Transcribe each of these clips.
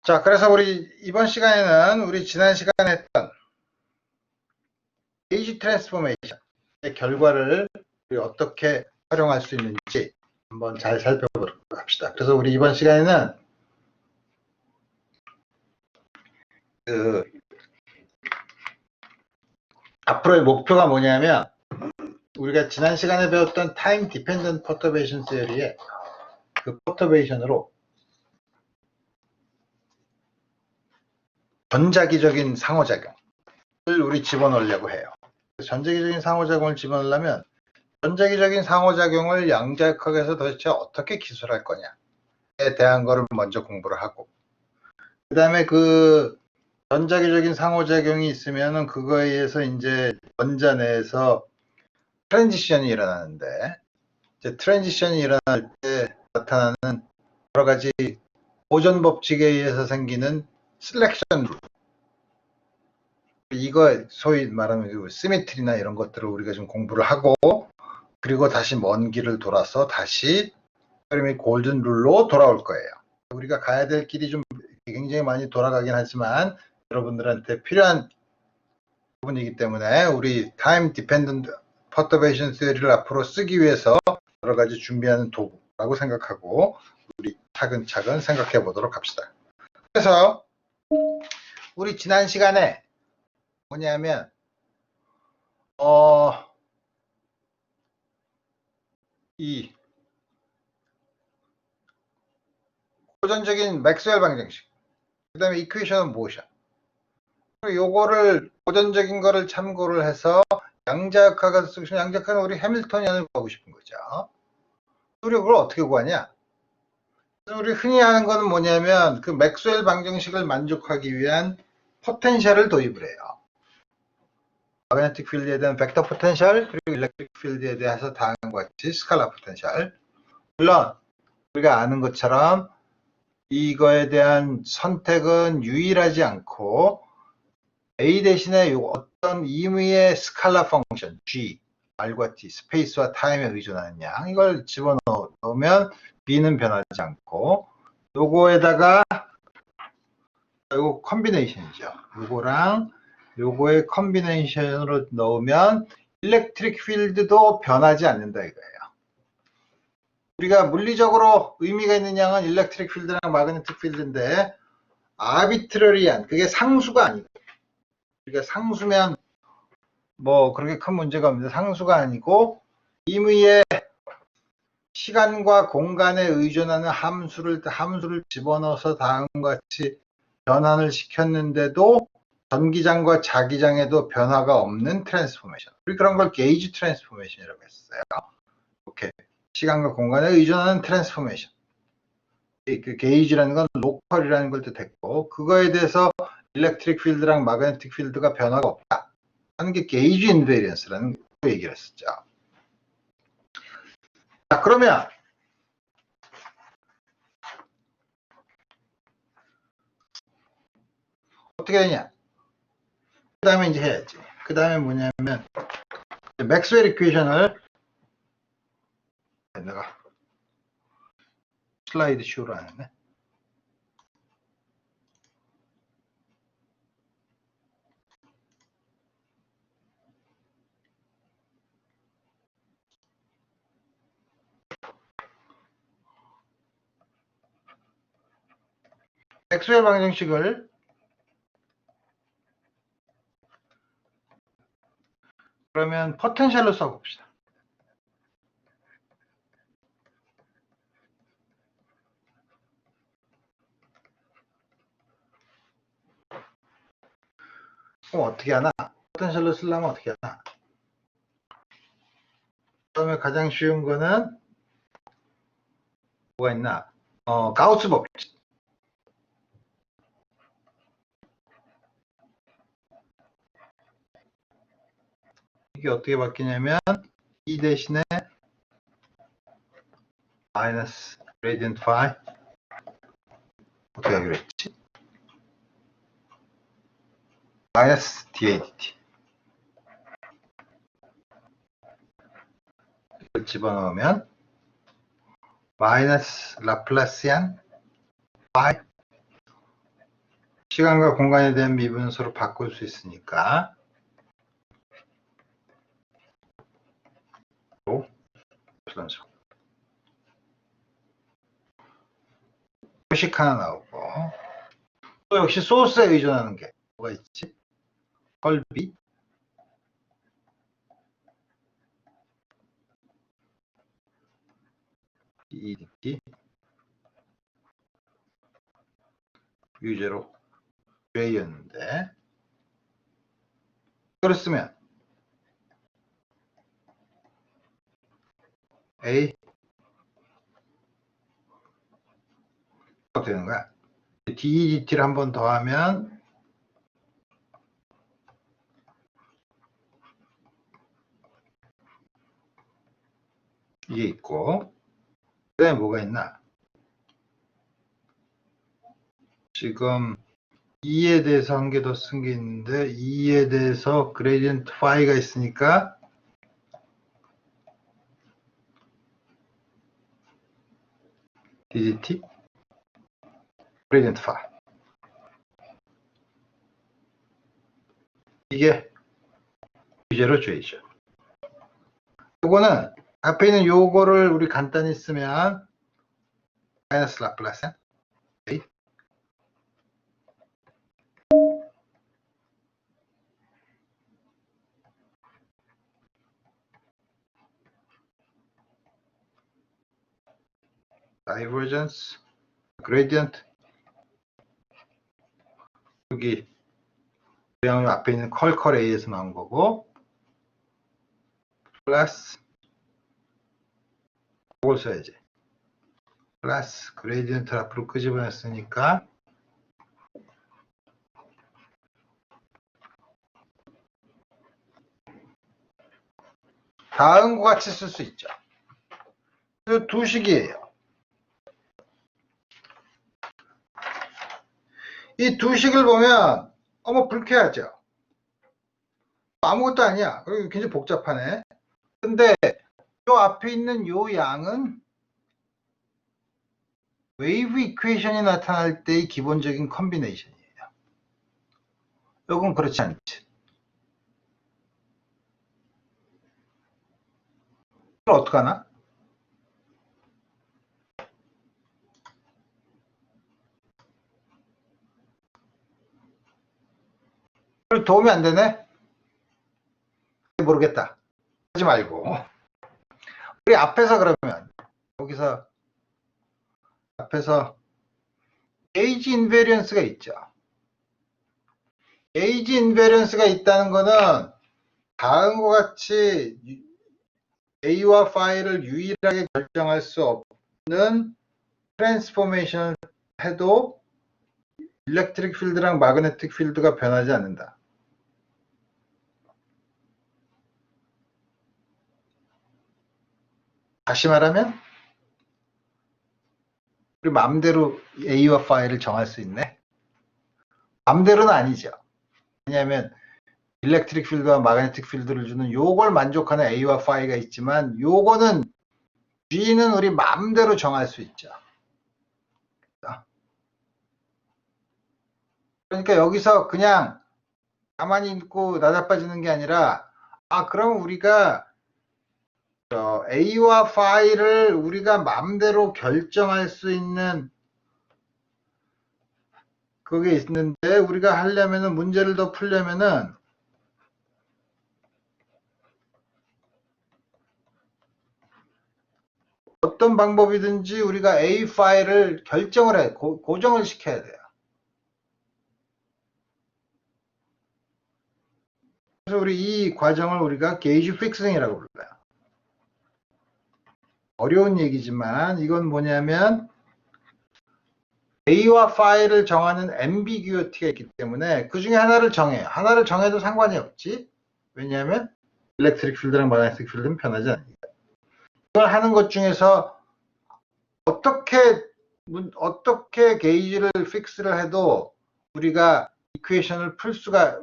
자, 그래서 우리 이번 시간에는 우리 지난 시간에 했던 게이지 트랜스포메이션의 결과를 우리 어떻게 활용할 수 있는지 한번 잘 살펴보도록 합시다. 그래서 우리 이번 시간에는 앞으로의 목표가 뭐냐면 우리가 지난 시간에 배웠던 타임 디펜던트 퍼터베이션 시리의 그 퍼터베이션으로 전자기적인 상호작용을 우리 집어넣으려고 해요. 전자기적인 상호작용을 집어넣으려면 전자기적인 상호작용을 양자역학에서 도대체 어떻게 기술할 거냐에 대한 거를 먼저 공부를 하고, 그 다음에 그 전자기적인 상호작용이 있으면은 그거에 의해서 이제 원자 내에서 트랜지션이 일어나는데, 이제 트랜지션이 일어날 때 나타나는 여러 가지 보존 법칙에 의해서 생기는 셀렉션 룰, 이거 소위 말하는 시메트리나 이런 것들을 우리가 좀 공부를 하고, 그리고 다시 먼 길을 돌아서 다시 골든 룰로 돌아올 거예요. 우리가 가야 될 길이 좀 굉장히 많이 돌아가긴 하지만 여러분들한테 필요한 부분이기 때문에 우리 타임 디펜던트 퍼터베이션 시리를 앞으로 쓰기 위해서 여러 가지 준비하는 도구라고 생각하고 우리 차근차근 생각해 보도록 합시다. 그래서 우리 지난 시간에 뭐냐면 이 고전적인 맥스웰 방정식, 그 다음에 이퀘이션 모션, 요거를 고전적인 거를 참고를 해서 양자역학을 쓰고 싶으면 양자역학은 우리 해밀토니안을 구하고 싶은 거죠. 우리 그걸 어떻게 구하냐? 우리 흔히 하는 거는 뭐냐면 그 맥스웰 방정식을 만족하기 위한 포텐셜을 도입을 해요. 마그네틱 필드에 대한 벡터 포텐셜, 그리고 일렉트릭 필드에 대해서 다음과 같이 스칼라 포텐셜. 물론 우리가 아는 것처럼 이거에 대한 선택은 유일하지 않고 A 대신에 어떤 임의의 스칼라 펑션 G, R과 T, 스페이스와 타임에 의존하는 양, 이걸 집어넣으면 B는 변하지 않고, 요거에다가 요거 컨비네이션이죠. 요거랑 요거의 컨비네이션으로 넣으면 일렉트릭 필드도 변하지 않는다 이거예요. 우리가 물리적으로 의미가 있는 양은 일렉트릭 필드랑 마그네틱 필드인데 아비트러리한, 그게 상수가 아니고, 그러니까 상수면 뭐 그렇게 큰 문제가 없는데 상수가 아니고 임의의 시간과 공간에 의존하는 함수를 집어넣어서 다음과 같이 변환을 시켰는데도 전기장과 자기장에도 변화가 없는 트랜스포메이션, 우리 그런 걸 게이지 트랜스포메이션이라고 했어요. 오케이. 시간과 공간에 의존하는 트랜스포메이션, 그 게이지라는 건 로컬이라는 걸 뜻했고, 그거에 대해서 일렉트릭 필드랑 마그네틱 필드가 변화가 없다 하는 게 게이지 인베리언스라는 얘기를 했었죠. 자, 그러면 어떻게 되냐? 그 다음에 이제 해야지. 그 다음에 뭐냐면 맥스웰 이퀘이션을 내가 슬라이드 쇼로 안 했네. 맥스웰 방정식을 그러면 포텐셜로 써봅시다. 그럼 어떻게 하나? 포텐셜로 쓰려면 어떻게 하나? 그다음에 가장 쉬운 거는 뭐가 있나? 가우스 법칙. 이게 어떻게 바뀌냐면 E 대신에 마이너스 그레디언트 파이, 어떻게 하기로 했지? 마이너스 dAdt. 이걸 집어넣으면 마이너스 라플라시안 파이 시간과 공간에 대한 미분은 서로 바꿀 수 있으니까 표식 하나 나오고, 또 역시 소스에 의존하는 게 뭐가 있지? 헐비, EDT, 유제로 J였는데, 이걸 쓰면 A 되는 거야. DEDT를 한 번 더 하면 이게 있고, 그 다음에 뭐가 있나? 지금 E에 대해서 한 개 더 쓴 게 있는데, E에 대해서 그레디언트 파이가 있으니까 DDT 그레디언트 파이, 이게 유제로 J죠. 요거는 앞에 있는 요거를 우리 간단히 쓰면 마이너스 라플라시안 A divergence gradient, 여기 그냥 앞에 있는 컬컬 A에서 나온 거고, 플러스 그걸 써야지. 플러스 그레디언트를 앞으로 끄집어냈으니까 다음과 같이 쓸 수 있죠. 이 두 식이에요. 이 두 식을 보면 불쾌하죠. 아무것도 아니야. 그리고 굉장히 복잡하네. 근데 요 앞에 있는 요 양은 웨이브 이퀘이션이 나타날 때의 기본적인 컨비네이션이에요. 요건 그렇지 않지. 그럼 어떡하나? 도움이 안 되네? 모르겠다. 하지 말고. 우리 앞에서 그러면, 여기서, 앞에서 게이지 인베리언스가 있죠. 게이지 인베리언스가 있다는 거는 다음과 같이 A와 파이를 유일하게 결정할 수 없는 트랜스포메이션을 해도 일렉트릭 필드랑 마그네틱 필드가 변하지 않는다. 다시 말하면 우리 마음대로 A와 파이를 정할 수 있네. 마음대로는 아니죠. 왜냐하면 일렉트릭 필드와 마그네틱 필드를 주는 요걸 만족하는 A와 파이가 있지만 요거는 G는 우리 마음대로 정할 수 있죠. 그러니까 여기서 그냥 가만히 있고 나자빠지는 게 아니라, 그럼 우리가 A와 파이를 우리가 마음대로 결정할 수 있는 그게 있는데, 우리가 하려면은 문제를 더 풀려면은 어떤 방법이든지 우리가 A 파일을 결정을 해, 고정을 시켜야 돼요. 그래서 우리 이 과정을 우리가 게이지 픽싱이라고 불러요. 어려운 얘기지만 이건 뭐냐면 A와 파일을 정하는 앰비규어티가 있기 때문에 그 중에 하나를 정해요. 하나를 정해도 상관이 없지. 왜냐하면 일렉트릭 필드랑 마그네틱 필드는 변하지 않으니까. 이걸 하는 것 중에서 어떻게 게이지를 픽스를 해도 우리가 이퀘이션을 풀 수가,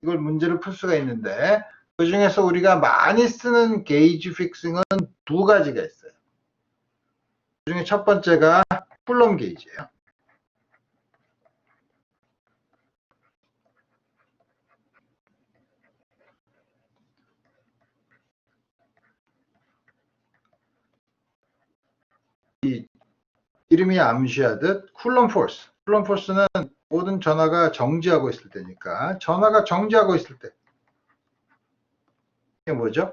이걸 문제를 풀 수가 있는데, 그 중에서 우리가 많이 쓰는 게이지 픽싱은 두 가지가 있어요. 그 중에 첫 번째가 쿨럼 게이지예요. 이 이름이 암시하듯 쿨럼 포스. 쿨럼 포스는 모든 전하가 정지하고 있을 때니까 전하가 정지하고 있을 때 이게 뭐죠?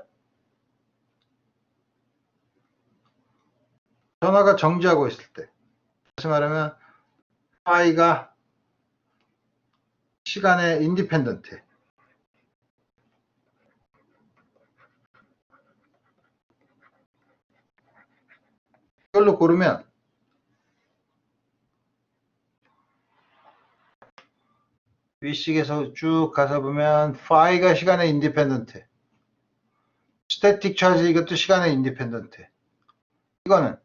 전하가 정지하고 있을 때 다시 말하면 파이가 시간에 인디펜던트 이걸로 고르면 위식에서 쭉 가서 보면 파이가 시간에 인디펜던트 스태틱 차지 이것도 시간에 인디펜던트 이거는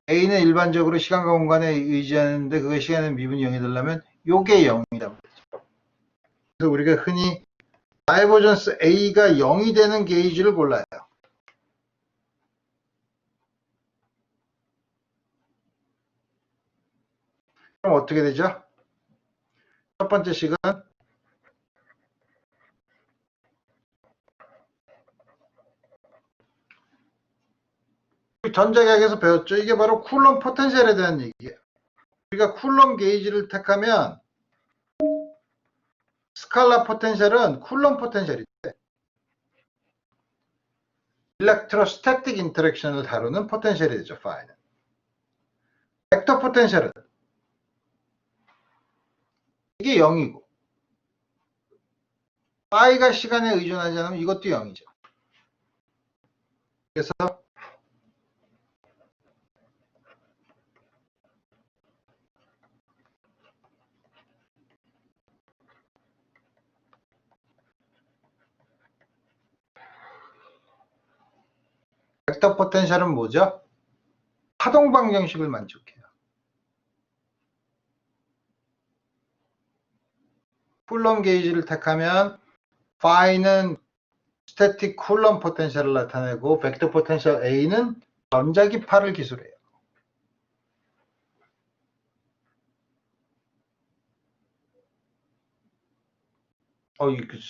A는 일반적으로 시간과 공간에 의지하는데 그게 시간의 미분이 0이 되려면 요게 0이다. 그래서 우리가 흔히 다이버전스 A가 0이 되는 게이지를 골라요. 그럼 어떻게 되죠? 첫 번째 식은 전자계학에서 배웠죠. 이게 바로 쿨럼 포텐셜에 대한 얘기예요. 우리가 쿨럼 게이지를 택하면 스칼라 포텐셜은 쿨럼 포텐셜인데 일렉트로스태틱 인터랙션을 다루는 포텐셜이 되죠. 파이는. 벡터 포텐셜은 이게 0이고 파이가 시간에 의존하지 않으면 이것도 0이죠. 그래서 벡터 포텐셜은 뭐죠? 파동 방정식을 만족해요. 쿨럼 게이지를 택하면 파이는 스태틱 쿨럼 포텐셜을 나타내고 벡터 포텐셜 A는 전자기파를 기술해요.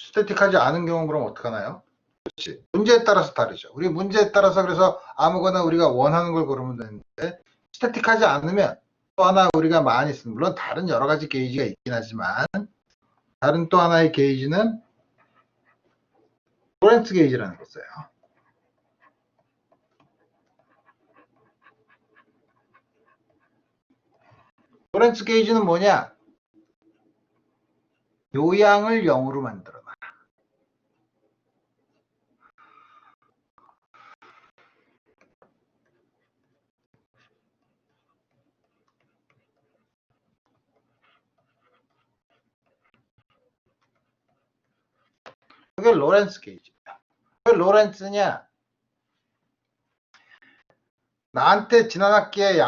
스태틱하지 않은 경우는 그럼 어떡하나요? 그렇지. 문제에 따라서 다르죠. 우리 문제에 따라서 그래서 아무거나 우리가 원하는 걸 고르면 되는데 스태틱하지 않으면 또 하나 우리가 많이 쓰는 물론 다른 여러 가지 게이지가 있긴 하지만 다른 또 하나의 게이지는 로렌츠 게이지라는 거 써요. 로렌츠 게이지는 뭐냐? 요양을 0으로 만들어놔. 그게 로렌츠 게이지야. 왜 로렌츠냐? 나한테 지난 학기에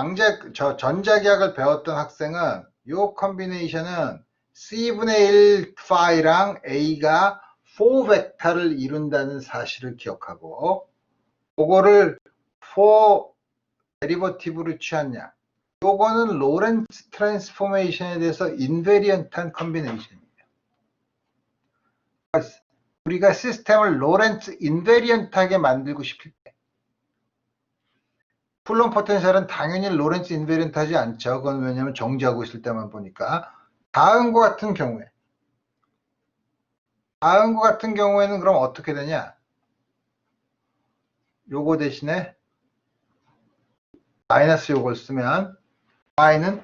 전자기학을 배웠던 학생은 요 컨비네이션은 C분의 1 파이랑 A가 4벡터를 이룬다는 사실을 기억하고 그거를 4 데리버티브로 취했냐. 요거는 로렌츠 트랜스포메이션에 대해서 인베리언트한 컨비네이션이에요. 우리가 시스템을 로렌츠 인베리언트하게 만들고 싶을 때 쿨럼 포텐셜은 당연히 로렌츠 인베리언트 하지 않죠. 그건 왜냐하면 정지하고 있을 때만 보니까. 다음과 같은 경우에는 그럼 어떻게 되냐? 요거 대신에 마이너스 요걸 쓰면 y는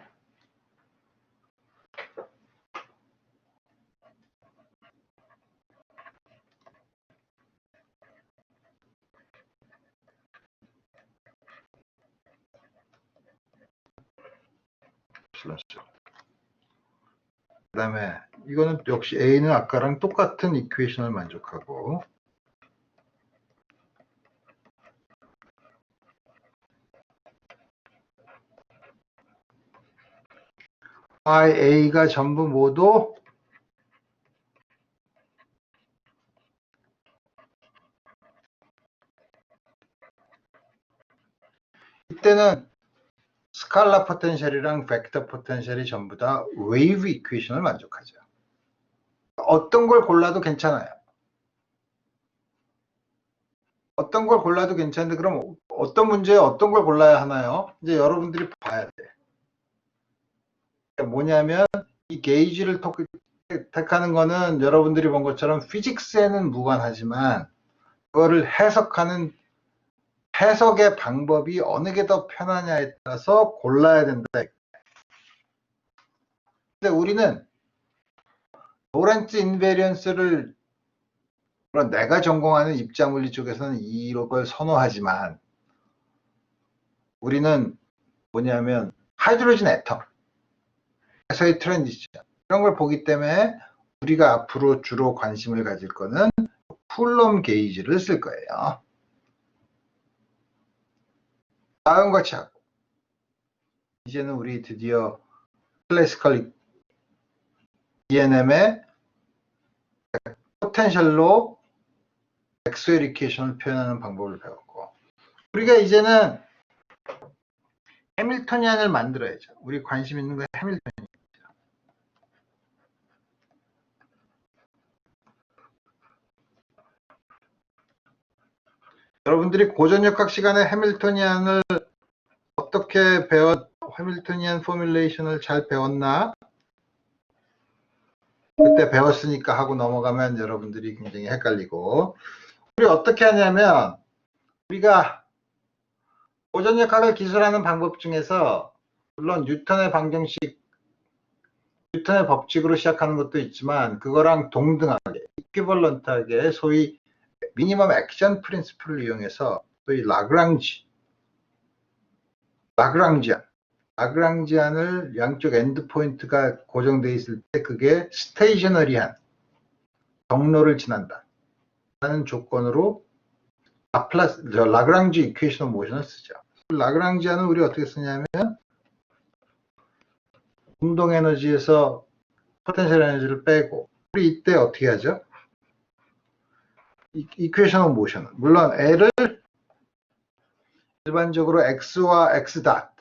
그 다음에 이거는 역시 a는 아까랑 똑같은 이퀘이션을 만족하고 a가 전부 모두 이때는 스칼라 포텐셜이랑 벡터 포텐셜이 전부 다 웨이브 이퀘이션을 만족하죠. 어떤 걸 골라도 괜찮아요. 어떤 걸 골라도 괜찮은데 그럼 어떤 문제에 어떤 걸 골라야 하나요? 이제 여러분들이 봐야 돼. 뭐냐면 이 게이지를 택하는 거는 여러분들이 본 것처럼 피직스에는 무관하지만 그거를 해석하는 해석의 방법이 어느 게 더 편하냐에 따라서 골라야 된다. 근데 우리는 로렌츠 인베리언스를 물론 내가 전공하는 입자물리 쪽에서는 이걸 선호하지만 우리는 뭐냐면 하이드로진 애텀 에서의 트랜지션 이런 걸 보기 때문에 우리가 앞으로 주로 관심을 가질 거는 쿨럼 게이지를 쓸 거예요. 다음 같이 하고 이제는 우리 드디어 클래시컬 ENM의 포텐셜로 엑소엘 이퀘이션을 표현하는 방법을 배웠고 우리가 이제는 해밀토니안을 만들어야죠. 우리 관심 있는 건 해밀토니안이죠. 여러분들이 고전역학 시간에 해밀토니안을 어떻게 해밀토니안 포뮬레이션을 잘 배웠나? 그때 배웠으니까 하고 넘어가면 여러분들이 굉장히 헷갈리고 우리 어떻게 하냐면 우리가 고전역학을 기술하는 방법 중에서 물론 뉴턴의 방정식 뉴턴의 법칙으로 시작하는 것도 있지만 그거랑 동등하게 이퀴벌런트하게 소위 미니멈 액션 프린시플을 이용해서 소위 라그랑지안을 양쪽 엔드 포인트가 고정되어 있을 때 그게 스테이셔너리한 경로를 지난다 라는 조건으로 라그랑지 이퀘이션 오브 모션을 쓰죠. 라그랑지안은 우리 어떻게 쓰냐면 운동 에너지에서 포텐셜 에너지를 빼고 우리 이때 어떻게 하죠? 이퀘이션 오브 모션은 물론 L을 일반적으로 X와 X 닷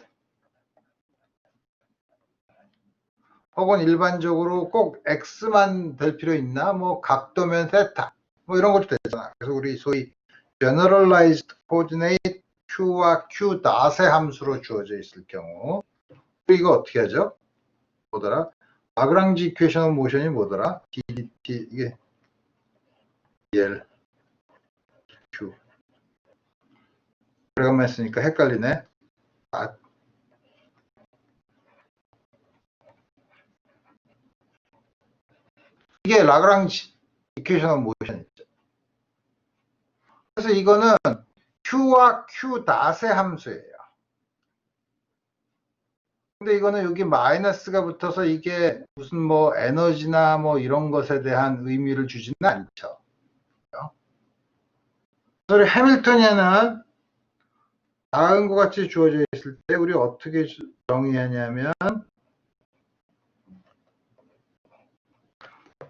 혹은 일반적으로 꼭 X만 될 필요 있나? 뭐 각도면 세타 뭐 이런 것도 되잖아. 그래서 우리 소위 generalized coordinate Q와 Q 닷의 함수로 주어져 있을 경우 이거 어떻게 하죠? 뭐더라? 라그랑지 이퀘이션 오브 모션이 뭐더라? DDT 이게 L Q 오래간만에 쓰니까 헷갈리네. 이게 라그랑지 이퀘이션 오브 모션이죠. 그래서 이거는 Q와 Q 닷의 함수예요. 근데 이거는 여기 마이너스가 붙어서 이게 무슨 뭐 에너지나 뭐 이런 것에 대한 의미를 주지는 않죠. 그래서 해밀토니안은 다음과 같이 주어져 있을 때 우리 어떻게 정의하냐면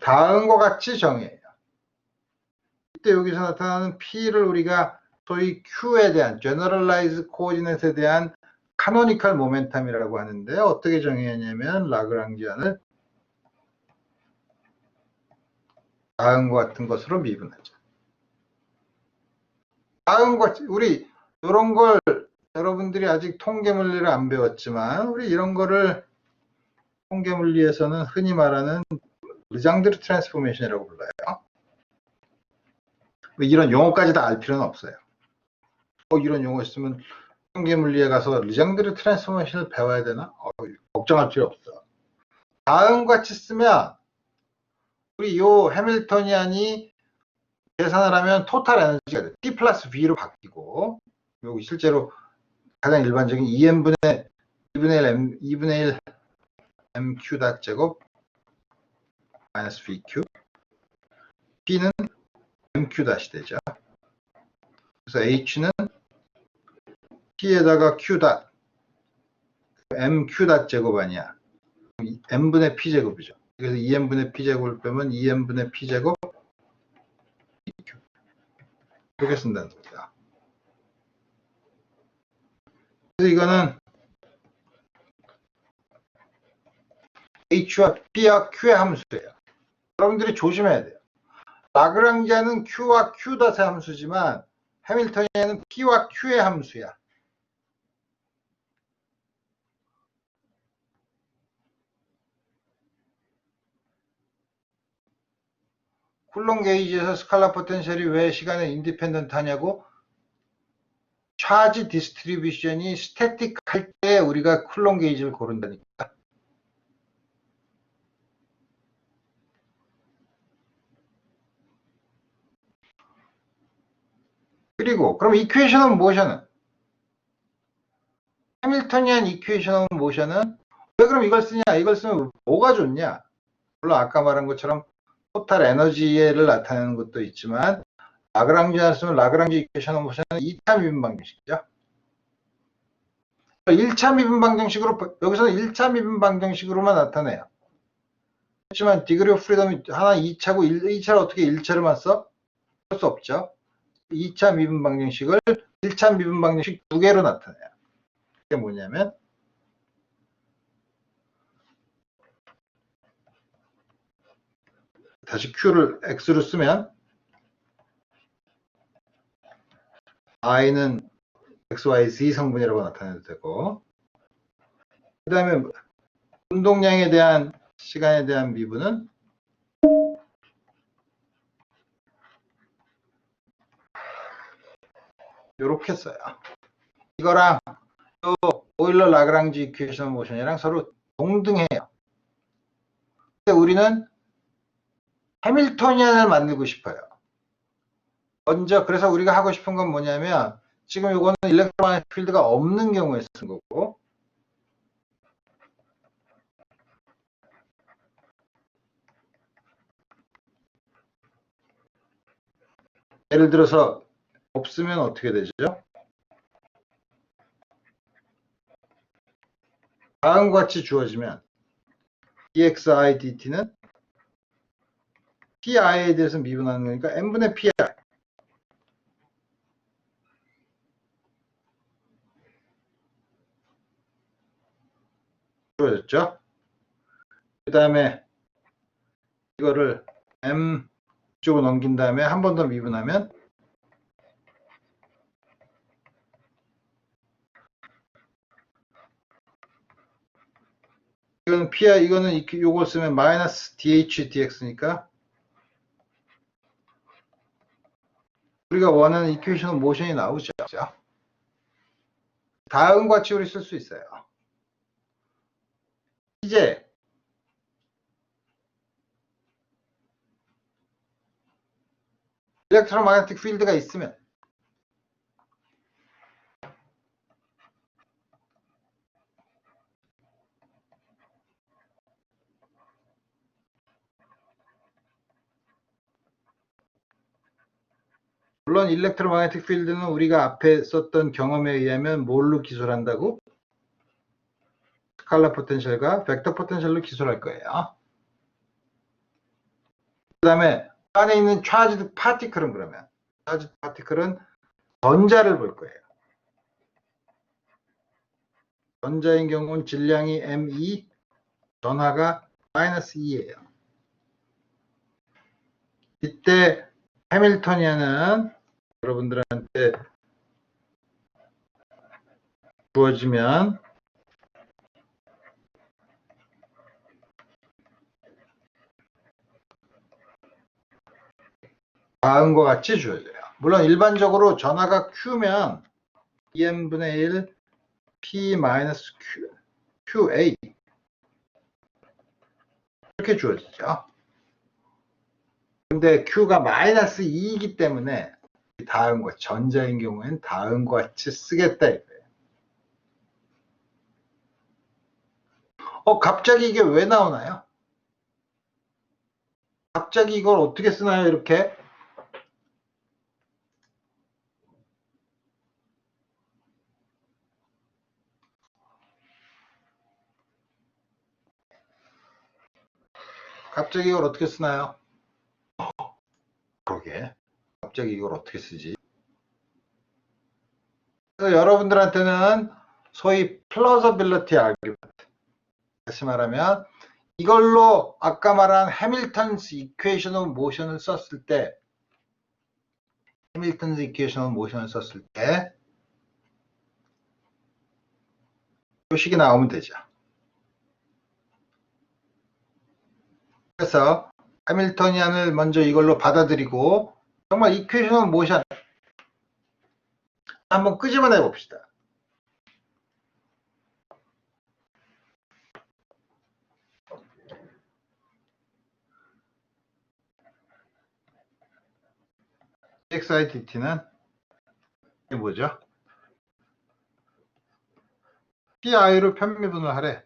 다음과 같이 정의해요. 이때 여기서 나타나는 P를 우리가 소위 Q에 대한 Generalized Coordinate에 대한 카노니컬 모멘텀이라고 하는데 어떻게 정의하냐면 라그랑지안을 다음과 같은 것으로 미분하죠. 다음과 같이 우리 이런 걸 여러분들이 아직 통계물리를 안 배웠지만 우리 이런 거를 통계물리에서는 흔히 말하는 르장드르 트랜스포메이션이라고 불러요. 이런 용어까지 다 알 필요는 없어요. 이런 용어 있으면 통계물리에 가서 르장드르 트랜스포메이션을 배워야 되나? 걱정할 필요 없어. 다음과 같이 쓰면 우리 요 해밀토니안이 계산을 하면 토탈 에너지가 돼. T 플러스 V로 바뀌고 여기 실제로 가장 일반적인 2n분의 2분의 1 mq 닷 제곱 마이너스 vq P는 mq 닷이 되죠. 그래서 H는 P에다가 q 닷 mq 닷 제곱 아니야. n분의 p 제곱이죠. 그래서 2n분의 p 제곱을 빼면 2n분의 p 제곱 이렇게 쓴다는 겁니다. 그래서 이거는 H와 P와 Q의 함수예요. 여러분들이 조심해야 돼요. 라그랑지안은 Q와 Q 닷의 함수지만 해밀토니안은 P와 Q의 함수야. 쿨롱 게이지에서 스칼라 포텐셜이 왜 시간에 인디펜던트 하냐고? 차지 디스트리뷰션이 스태틱 할 때 우리가 쿨롱 게이지를 고른다니까. 그리고 그럼 이퀘이션 오브 모션은 해밀토니안 이퀘이션 오브 모션은 왜 그럼 이걸 쓰냐? 이걸 쓰면 뭐가 좋냐? 물론 아까 말한 것처럼 토탈 에너지를 나타내는 것도 있지만 라그랑지안 쓰면 라그랑지 이퀘이션 오브 모션은 2차 미분 방정식이죠. 1차 미분 방정식으로 여기서는 1차 미분 방정식으로만 나타내요. 그렇지만 디그리 오브 프리덤이 하나 2차고 2차를 어떻게 1차로만 써? 할 수 없죠. 2차 미분 방정식을 1차 미분 방정식 두 개로 나타내요. 그게 뭐냐면 다시 Q를 X로 쓰면 I는 XYZ 성분이라고 나타내도 되고 그 다음에 운동량에 대한 시간에 대한 미분은 이렇게 써요. 이거랑 또 오일러 라그랑지 이퀘이션 모션이랑 서로 동등해요. 근데 우리는 해밀토니안을 만들고 싶어요. 먼저 그래서 우리가 하고 싶은 건 뭐냐면 지금 이거는 일렉트로마그네틱 필드가 없는 경우에 쓴 거고 예를 들어서 없으면 어떻게 되죠? 다음과 같이 주어지면 dxi dt는 pi에 대해서 미분하는 거니까 n분의 pi 주어졌죠? 그 다음에 이거를 m 쪽으로 넘긴 다음에 한 번 더 미분하면 이거는 pi, 이거는 요걸 쓰면 마이너스 dh dx니까 우리가 원하는 이퀘이션 오브 모션이 나오죠. 다음과 같이 우리 쓸 수 있어요. 이제 일렉트로마그네틱 필드가 있으면 물론 일렉트로마그네틱 필드는 우리가 앞에 썼던 경험에 의하면 뭘로 기술한다고? 스칼라 포텐셜과 벡터 포텐셜로 기술할 거예요. 그 다음에 안에 있는 차지드 파티클은 그러면 차지드 파티클은 전자를 볼 거예요. 전자인 경우는 질량이 m2, 전하가 마이너스 2예요. 이때 해밀토니안은 여러분들한테 주어지면 다음과 같이 주어져요. 물론 일반적으로 전하가 Q면 2n분의 1 P 마이너스 QA 이렇게 주어지죠. 근데 Q가 마이너스 2이기 때문에 다음과 전자인 경우에는 다음과 같이 쓰겠다 이거예요. 갑자기 이게 왜 나오나요? 갑자기 이걸 어떻게 쓰나요? 이렇게 갑자기 이걸 어떻게 쓰나요? 그러게 갑자기 이걸 어떻게 쓰지? 그래서 여러분들한테는 소위 플러저빌리티 아규먼트 다시 말하면 이걸로 아까 말한 해밀턴스 이퀘이션 오브 모션을 썼을 때 해밀턴스 이퀘이션 모션을 썼을 때 이 식이 나오면 되죠. 그래서 해밀토니안을 먼저 이걸로 받아들이고 정말 이퀘이션 모션 한번 끄집어내 봅시다. dxidt는 이게 뭐죠? pi로 편미분을 하래.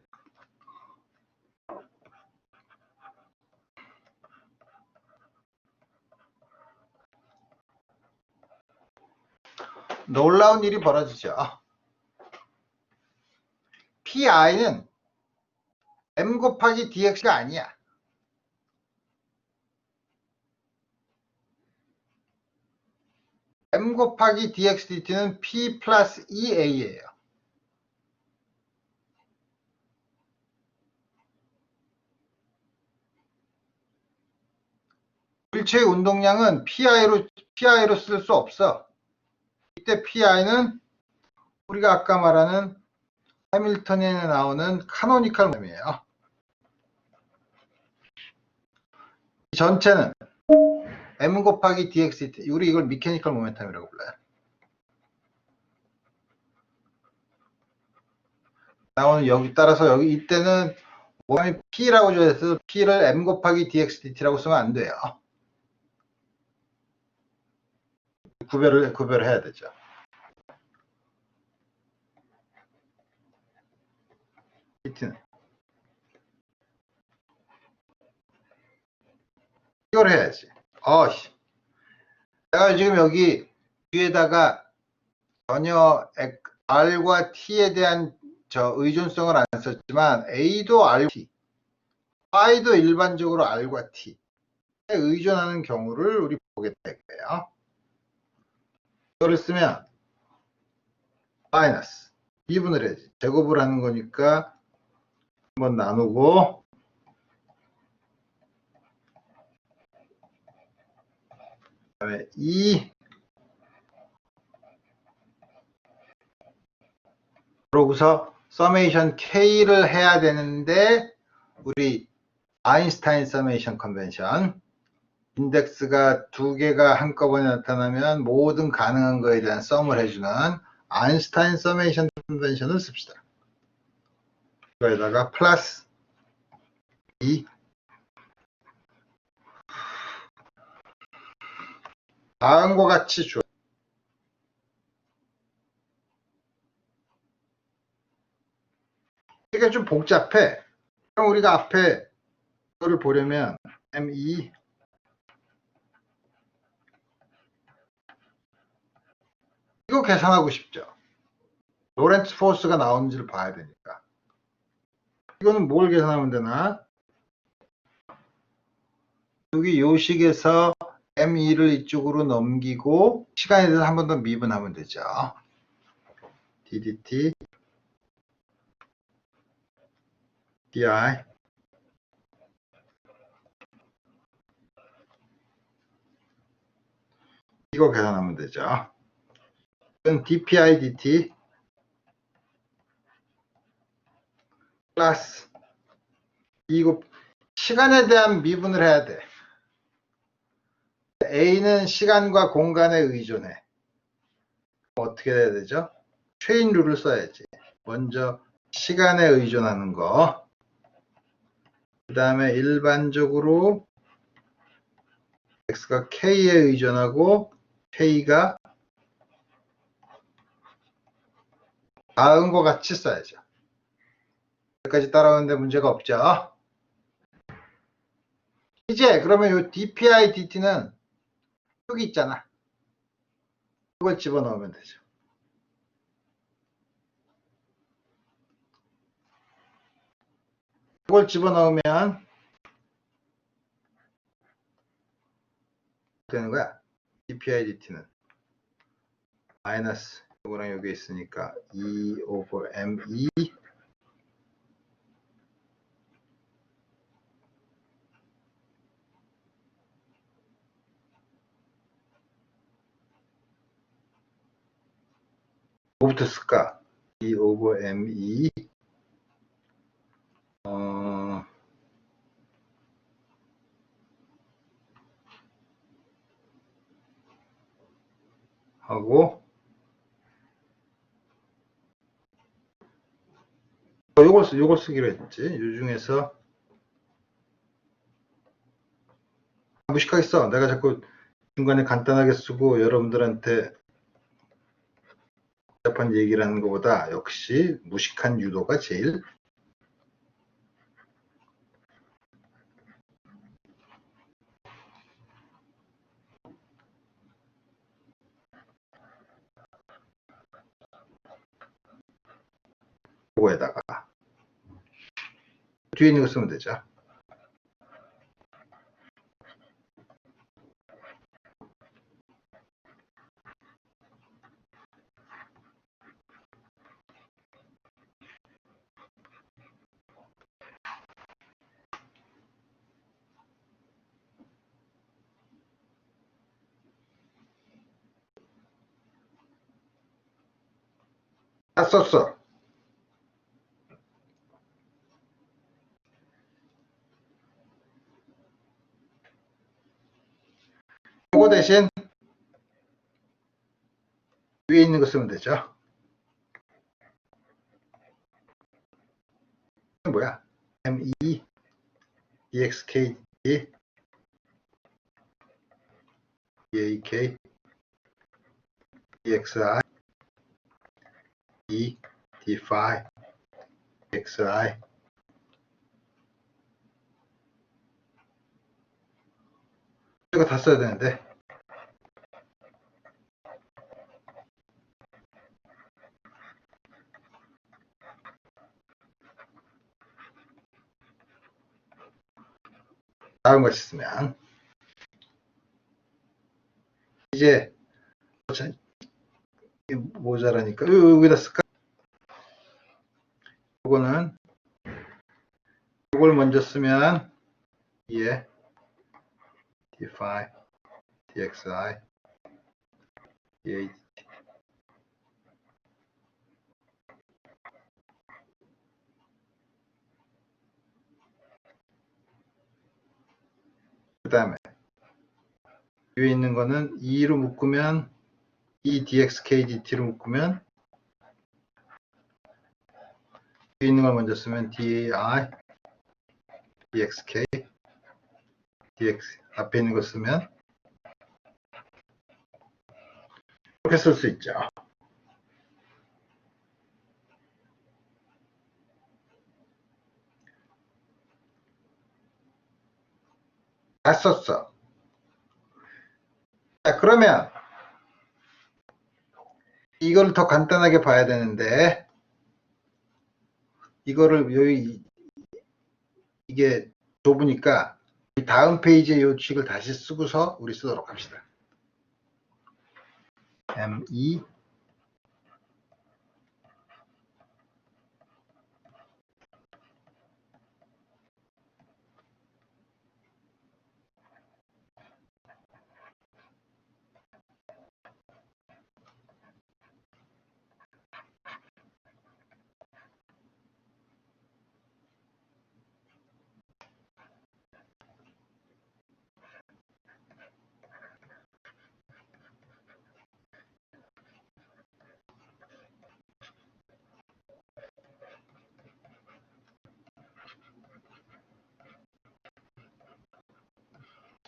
놀라운 일이 벌어지죠. pi는 m 곱하기 dx가 아니야. m 곱하기 dx dt는 p 플러스 2a예요. 일체의 운동량은 pi로 쓸 수 없어. 이때 pi는 우리가 아까 말하는 해밀턴에 나오는 카노니컬 모멘텀이에요. 이 전체는 m 곱하기 dx dt, 우리 이걸 미케니컬 모멘텀이라고 불러요. 나오는 여기 따라서 여기 이때는 모멘텀이 p라고 줘서 p를 m 곱하기 dx dt라고 쓰면 안 돼요. 구별을 해야 되죠. dt는 이걸 해야지. 내가 지금 여기 뒤에다가 전혀 R과 T에 대한 의존성을 안 썼지만 A도 R, T, Y도 일반적으로 R과 T에 의존하는 경우를 우리 보게 될 거예요. 이거를 쓰면 마이너스 2분을 해야지. 제곱을 하는 거니까 한번 나누고 그다음에 2 그러고서 서메이션 K를 해야 되는데 우리 아인슈타인 서메이션 컨벤션 인덱스가 두 개가 한꺼번에 나타나면 모든 가능한 거에 대한 썸을 해주는 아인슈타인 서메이션 컨벤션을 씁시다. 이거에다가 플러스 2 다음과 같이 줘. 이게 좀 복잡해. 그럼 우리가 앞에 이거를 보려면 M2 이거 계산하고 싶죠. 로렌츠 포스가 나오는지를 봐야 되니까. 이거는 뭘 계산하면 되나? 여기 요식에서 M2를 이쪽으로 넘기고 시간에 대해서 한 번 더 미분하면 되죠. ddt di 이거 계산하면 되죠. 이건 dpi dt 플러스 이거 시간에 대한 미분을 해야 돼. A는 시간과 공간에 의존해. 어떻게 해야 되죠? 체인 룰을 써야지. 먼저 시간에 의존하는 거. 그 다음에 일반적으로 x가 k에 의존하고 k가 다음과 같이 써야죠. 여기까지 따라오는데 문제가 없죠. 이제 그러면 이 dpi dt는 여기 있잖아. 이걸 집어넣으면 되죠. 이걸 집어넣으면 되는 거야. dpi dt는 마이너스 이거랑 여기 있으니까 2 over m2 뭐부터 쓸까? E over ME 하고 요걸 쓰기로 했지. 이 중에서 무식하겠어. 내가 자꾸 중간에 간단하게 쓰고 여러분들한테 복잡한 얘기를 하는 것보다 역시 무식한 유도가 제일 요거에다가 뒤에 있는 거 쓰면 되죠. 다 썼어. 요거 대신 위에 있는 거 쓰면 되죠. 뭐야? ME DXK DAK DXI D D5 DXI 이거 다 써야 되는데 다음 것이 있으면 이제 모자라니까 여기다 쓸까? 요거는 요걸 먼저 쓰면 예 D5 DXI DAT 그 다음에 위에 있는 거는 2로 묶으면 E DXKDT로 묶으면 위에 있는 걸 먼저 쓰면 DAI DXK DX 앞에 있는 거 쓰면 이렇게 쓸 수 있죠. 다 썼어. 자, 그러면 이걸 더 간단하게 봐야 되는데 이거를 여기 이게 좁으니까 다음 페이지에 이 식을 다시 쓰고서 우리 쓰도록 합시다. ME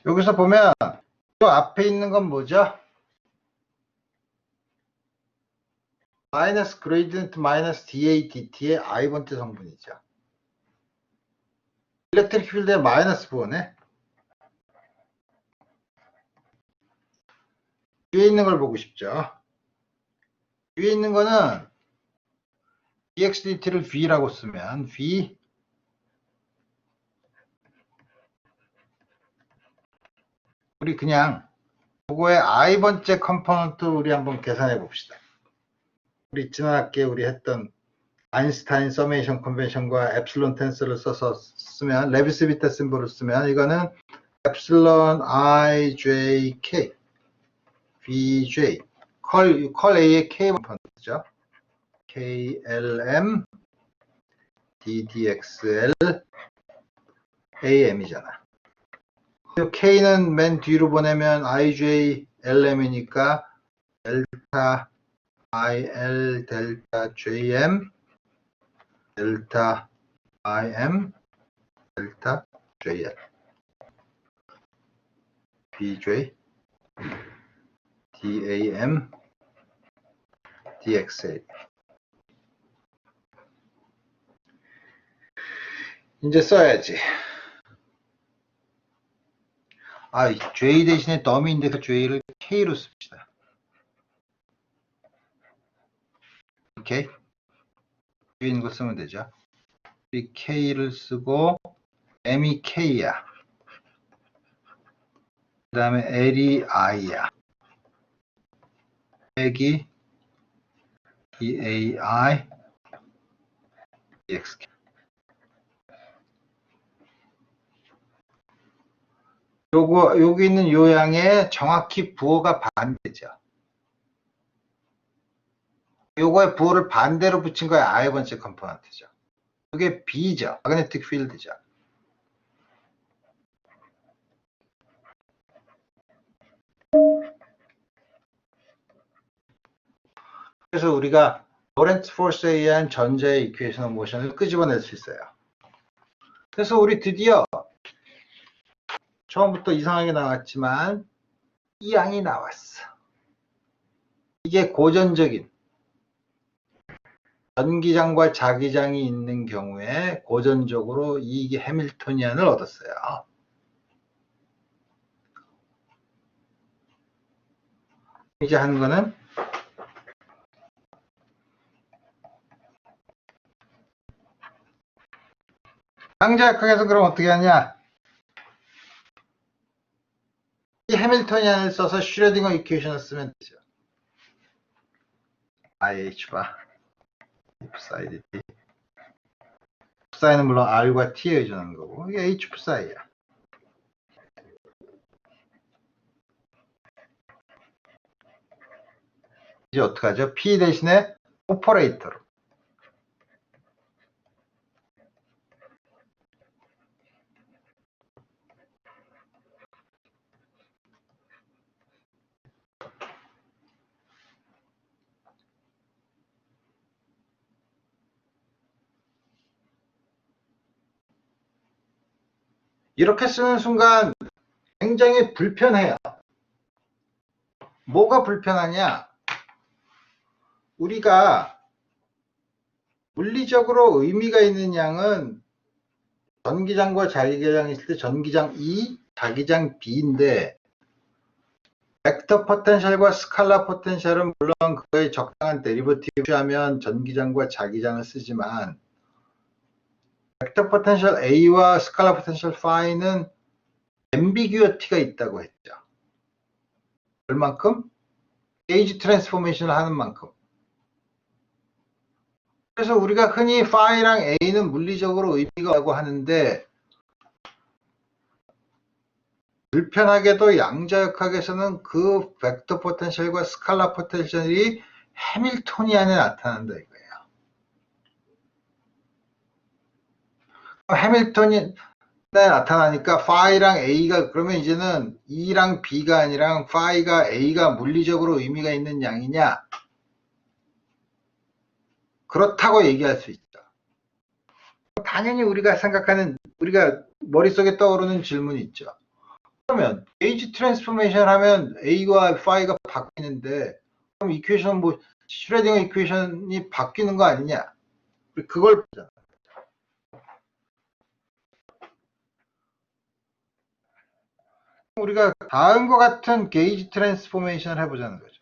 여기서 보면 또 앞에 있는 건 뭐죠? 마이너스 그레이디언트 마이너스 DADT의 i번째 성분이죠. 일렉트릭 필드에 마이너스 부호네. 위에 있는 걸 보고 싶죠. 위에 있는 거는 DXDT를 V라고 쓰면 V 우리 그냥 그거의 i번째 컴포넌트 우리 한번 계산해 봅시다. 우리 지난학기에 우리 했던 아인슈타인 서메이션 컨벤션과 엡실론 텐스를 써서 쓰면 레비스 비타 심볼을 쓰면 이거는 엡실론 IJK VJ 컬 A의 K 컴포넌트죠. KLM DDXL AM이잖아. K는 맨 뒤로 보내면 IJ LM이니까 델타 IL 델타 JM 델타 IM 델타 JL BJ DAM DXL. 이제 써야지. J 대신에 더미인데서 J를 K로 씁시다. 오케이? 뒤에 있는 거 쓰면 되죠. 이 K를 쓰고 M이 K야. 그 다음에 L이 I야. 빼기 DAI DXK. 여기 있는 요양에 정확히 부호가 반대죠. 요거에 부호를 반대로 붙인 거야. I의 번째 컴포넌트죠. 그게 B죠. 마그네틱 필드죠. 그래서 우리가 로렌츠 포스에 의한 전자의 이퀘이션 오브 모션을 끄집어낼 수 있어요. 그래서 우리 드디어 처음부터 이상하게 나왔지만 이 양이 나왔어. 이게 고전적인 전기장과 자기장이 있는 경우에 고전적으로 이 해밀토니안을 얻었어요. 이제 하는 거는 양자역학에서 그럼 어떻게 하냐? 이 해밀토니안을 써서 슈레딩거 이퀘이션을 쓰면 되죠. IH바 F사이 dt. F사이는 물론 R과 T에 의존하는 거고 이게 H사이야. 이제 어떡하죠? P 대신에 오퍼레이터로. 이렇게 쓰는 순간 굉장히 불편해요. 뭐가 불편하냐? 우리가 물리적으로 의미가 있는 양은 전기장과 자기장이 있을 때 전기장 E, 자기장 B인데 벡터 포텐셜과 스칼라 포텐셜은 물론 그거의 적당한 데리버티브 취하면 전기장과 자기장을 쓰지만 벡터 포텐셜 A와 스칼라 포텐셜 Phi는 앰비규어티가 있다고 했죠. 얼만큼? 게이지 트랜스포메이션을 하는 만큼. 그래서 우리가 흔히 Phi랑 A는 물리적으로 의미가 없다고 하는데 불편하게도 양자역학에서는 그 벡터 포텐셜과 스칼라 포텐셜이 해밀토니안에 나타난다 이거예요. 해밀토니안에 나타나니까 Phi랑 A가 그러면 이제는 E랑 B가 아니라 Phi가 A가 물리적으로 의미가 있는 양이냐? 그렇다고 얘기할 수 있죠. 당연히 우리가 생각하는 우리가 머릿속에 떠오르는 질문이 있죠. 그러면 게이지 트랜스포메이션 하면 A와 Phi가 바뀌는데 그럼 이퀘이션 뭐 슈레딩거 이퀘이션이 바뀌는 거 아니냐? 그걸 보잖아. 우리가 다음과 같은 게이지 트랜스포메이션을 해보자는 거죠.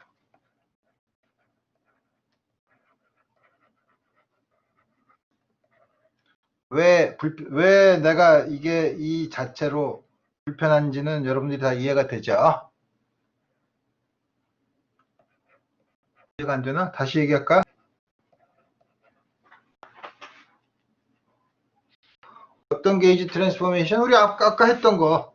왜 내가 이게 이 자체로 불편한지는 여러분들이 다 이해가 되죠? 이해가 안 되나? 다시 얘기할까? 어떤 게이지 트랜스포메이션? 우리 아까 했던 거.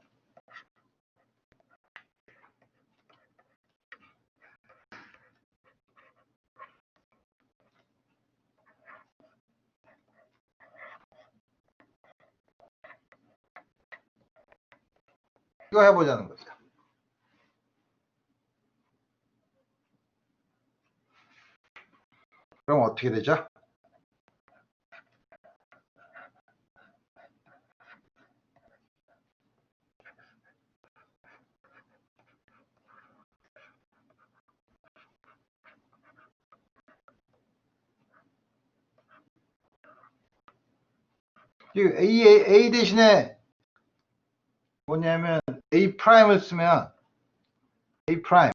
이거 해보자는 거죠. 그럼 어떻게 되죠? A 대신에 뭐냐면 A 프라임을 쓰면 A 프라임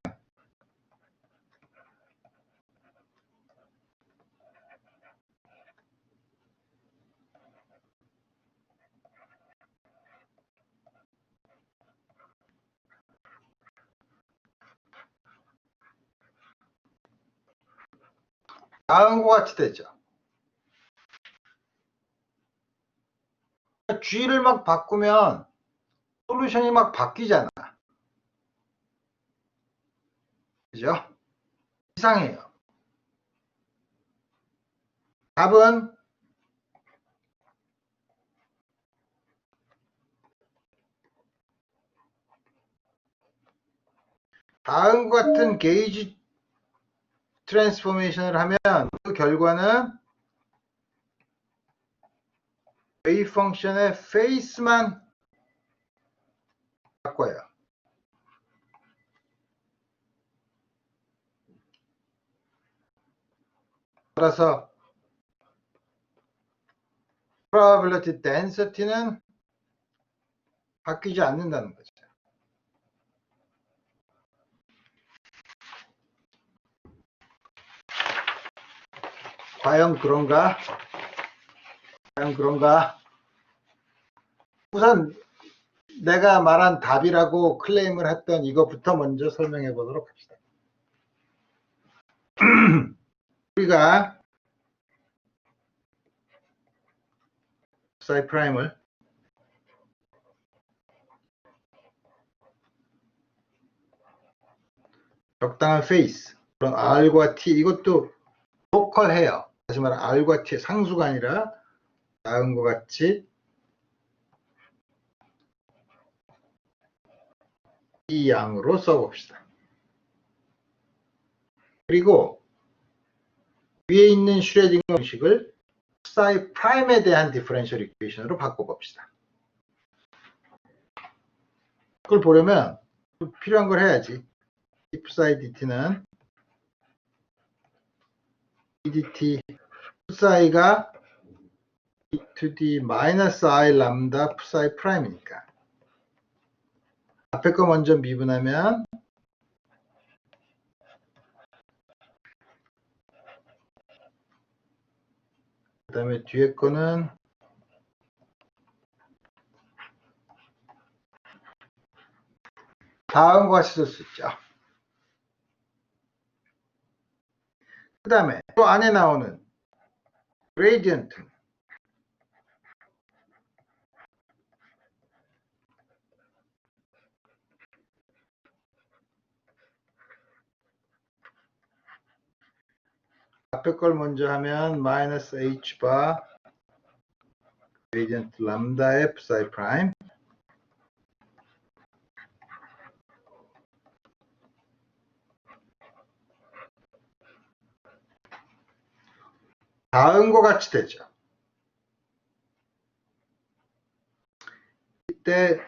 다음과 같이 되죠. G를 막 바꾸면 솔루션이 막 바뀌잖아. 그죠? 이상해요. 답은 다음과 같은 게이지 트랜스포메이션을 하면 그 결과는 웨이브 펑션의 페이스만 바꿔요. 따라서 probability density는 바뀌지 않는다는 거죠. 과연 그런가? 과연 그런가? 우선 내가 말한 답이라고 클레임을 했던 이것부터 먼저 설명해 보도록 합시다. 우리가 psi 프라임을 적당한 페이스, 그런 R과 T, 이것도 로컬해요. 다시 말해 R과 T의 상수가 아니라 다음과 같이 이 양으로 써봅시다. 그리고 위에 있는 슈레딩거 공식을 psi 프라임에 대한 디퍼런셜 이퀘이션으로 바꿔봅시다. 그걸 보려면 필요한 걸 해야지. psi dt는 ddt psi가 e to the minus I 람다 psi 프라임이니까 앞에 거 먼저 미분하면 그 다음에 뒤에 거는 다음과 같이 쓸 수 있죠. 그 다음에 또 안에 나오는 그레디언트 앞에 걸 먼저 하면 마이너스 h바 그레디언트 람다의 psi 프라임 다음과 같이 되죠. 이때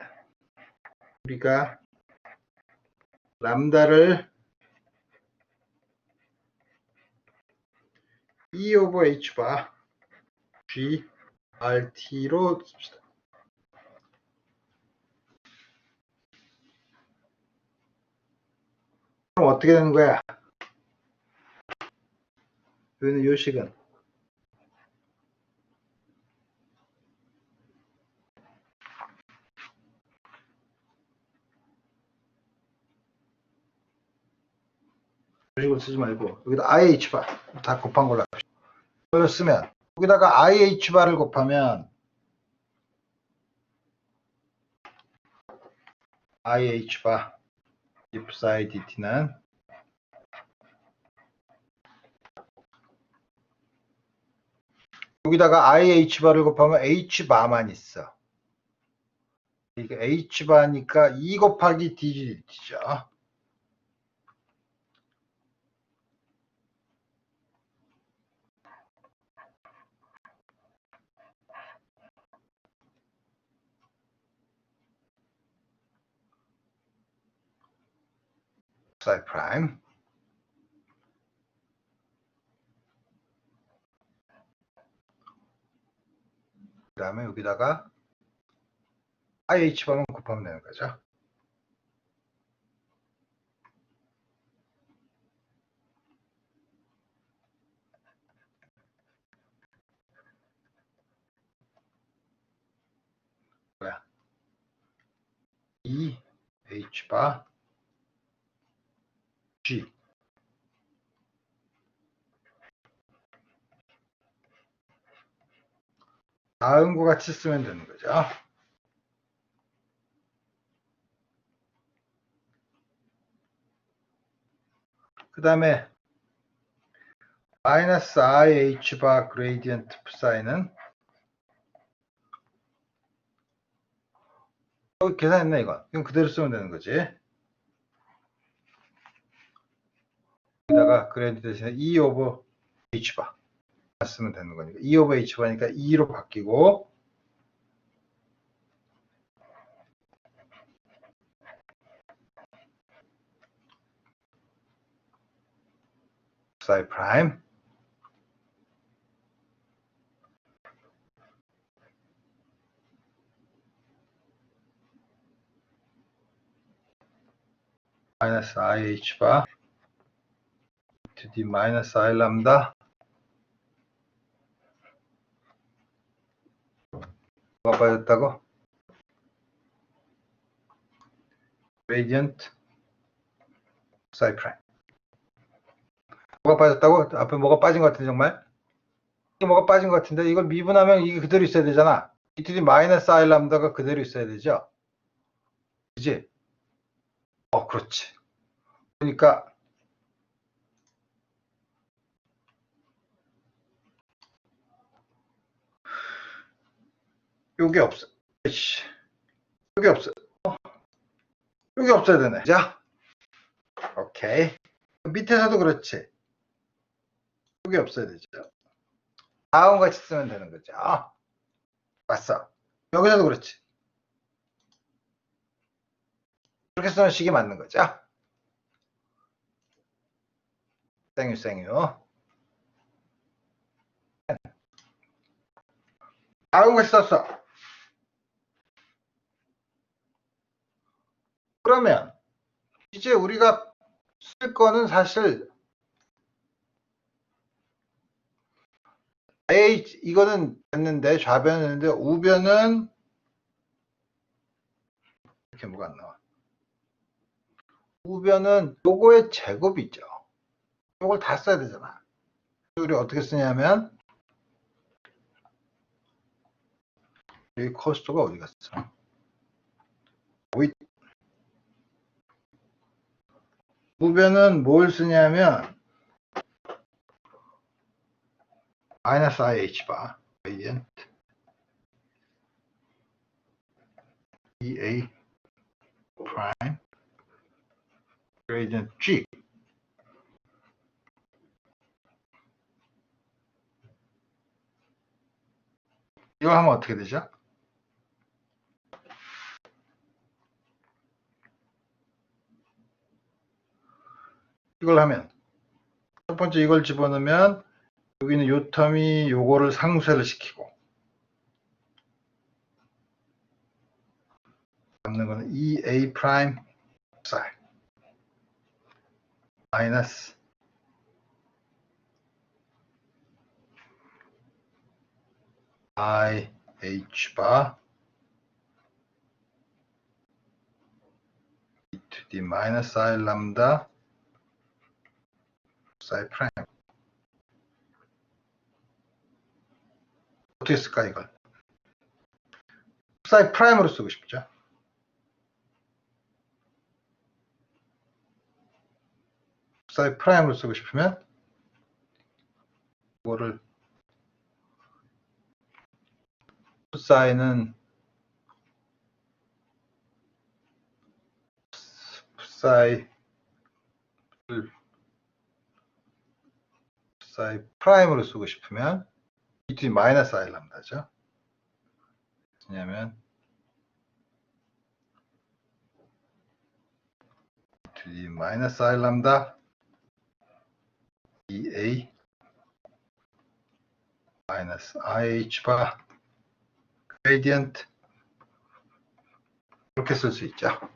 우리가 람다를 E 오버 H바 G RT로 씁시다. 그럼 어떻게 되는 거야? 여기는 요식은 요식을 쓰지 말고 여기다 IH바 다 곱한 걸로 합시다. 이걸 쓰면 여기다가 IH바를 곱하면 IH바 psi dt는 여기다가 IH바를 곱하면 H바만 있어. 이게 h바니까 2 곱하기 dgdt죠. psi 프라임. 그 다음에 여기다가 ih바만 곱하면 되는 거죠. 뭐야? 2h바 g. 다음과 같이 쓰면 되는 거죠. 그 다음에 마이너스 ih바 그레이디언트 psi는 계산했네 이건. 이건 그대로 쓰면 되는 거지. 여기다가 그레이디언트 대신에 2 오버 h바 쓰면 되는 거니까 2 오버 h바니까 2로 바뀌고 psi 프라임 마이너스 ih바 to the 마이너스 i 람다 뭐가 빠졌다고? gradient psi 프라임. 뭐가 빠졌다고? 앞에 뭐가 빠진 것 같은데 정말? 이게 뭐가 빠진 것 같은데 이걸 미분하면 이게 그대로 있어야 되잖아. e to the 마이너스 i 람다가 그대로 있어야 되죠. 그지? 그렇지. 그러니까 요게 없어. 요게 없어. 요게 없어야 되네. 자, 오케이. 밑에서도 그렇지. 요게 없어야 되죠. 다음과 같이 쓰면 되는 거죠. 왔어. 여기서도 그렇지. 그렇게 쓰는 식이 맞는 거죠. 생유. 다음과 같이 썼어. 그러면 이제 우리가 쓸 거는 사실 이거는 됐는데 좌변은 됐는데 우변은 이렇게 뭐가 안 나와. 우변은 요거의 제곱이죠. 요걸 다 써야 되잖아. 우리 어떻게 쓰냐면 여기 코스트가 어디 갔어? 우변은 뭘 쓰냐면 마이너스 IH바 gradient EA prime gradient G 이거 하면 어떻게 되죠? 이걸 하면 첫 번째 이걸 집어넣으면 여기는 요 텀이 요거를 상쇄를 시키고 남는 거는 EA 프라임 psi 마이너스 IH 바 e to the 마이너스 I 람다 psi 프라임. 어떻게 쓸까 이걸? psi 프라임으로 쓰고 싶죠. psi 프라임으로 쓰고 싶으면 이거를 psi는 psi 프라임으로 쓰고 싶으면 e to the 마이너스 I 람다죠. 왜냐면 e to the 마이너스 I 람다 EA 마이너스 IH 바 그레디언트 이렇게 쓸 수 있죠.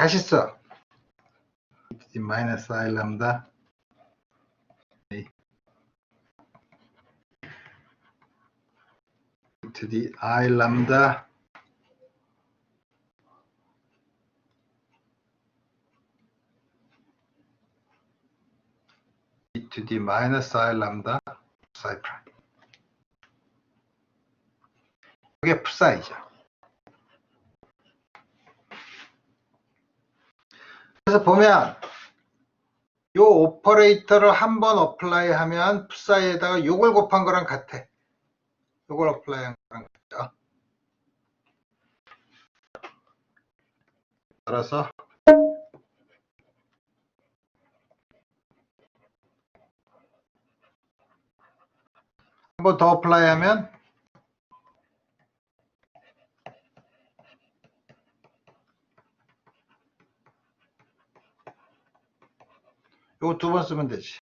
다시 써. e to the 마이너스 I 람다 e to the I 람다 e to the 마이너스 I 람다 psi 프라임. 이게 psi죠. 그래서 보면 요 오퍼레이터를 한번 어플라이 하면 psi에다가 요걸 곱한 거랑 같아. 요걸 어플라이 한 거랑 같죠. 따라서 한번 더 어플라이 하면 요거 두 번 쓰면 되지.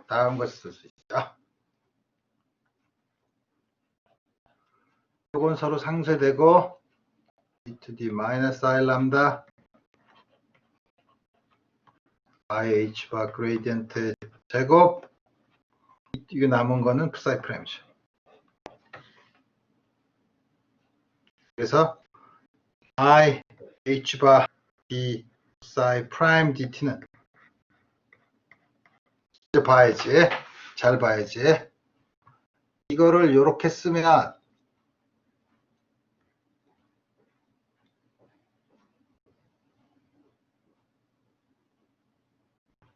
다음 거 쓸 수 있죠. 요건 서로 상쇄되고 e to the 마이너스 I 람다 IH 바 그레디언트 제곱 이거 남은 거는 psi 프라임이죠. 그래서 IH 바 D psi 프라임 DT는 이제 봐야지. 잘 봐야지. 이거를 이렇게 쓰면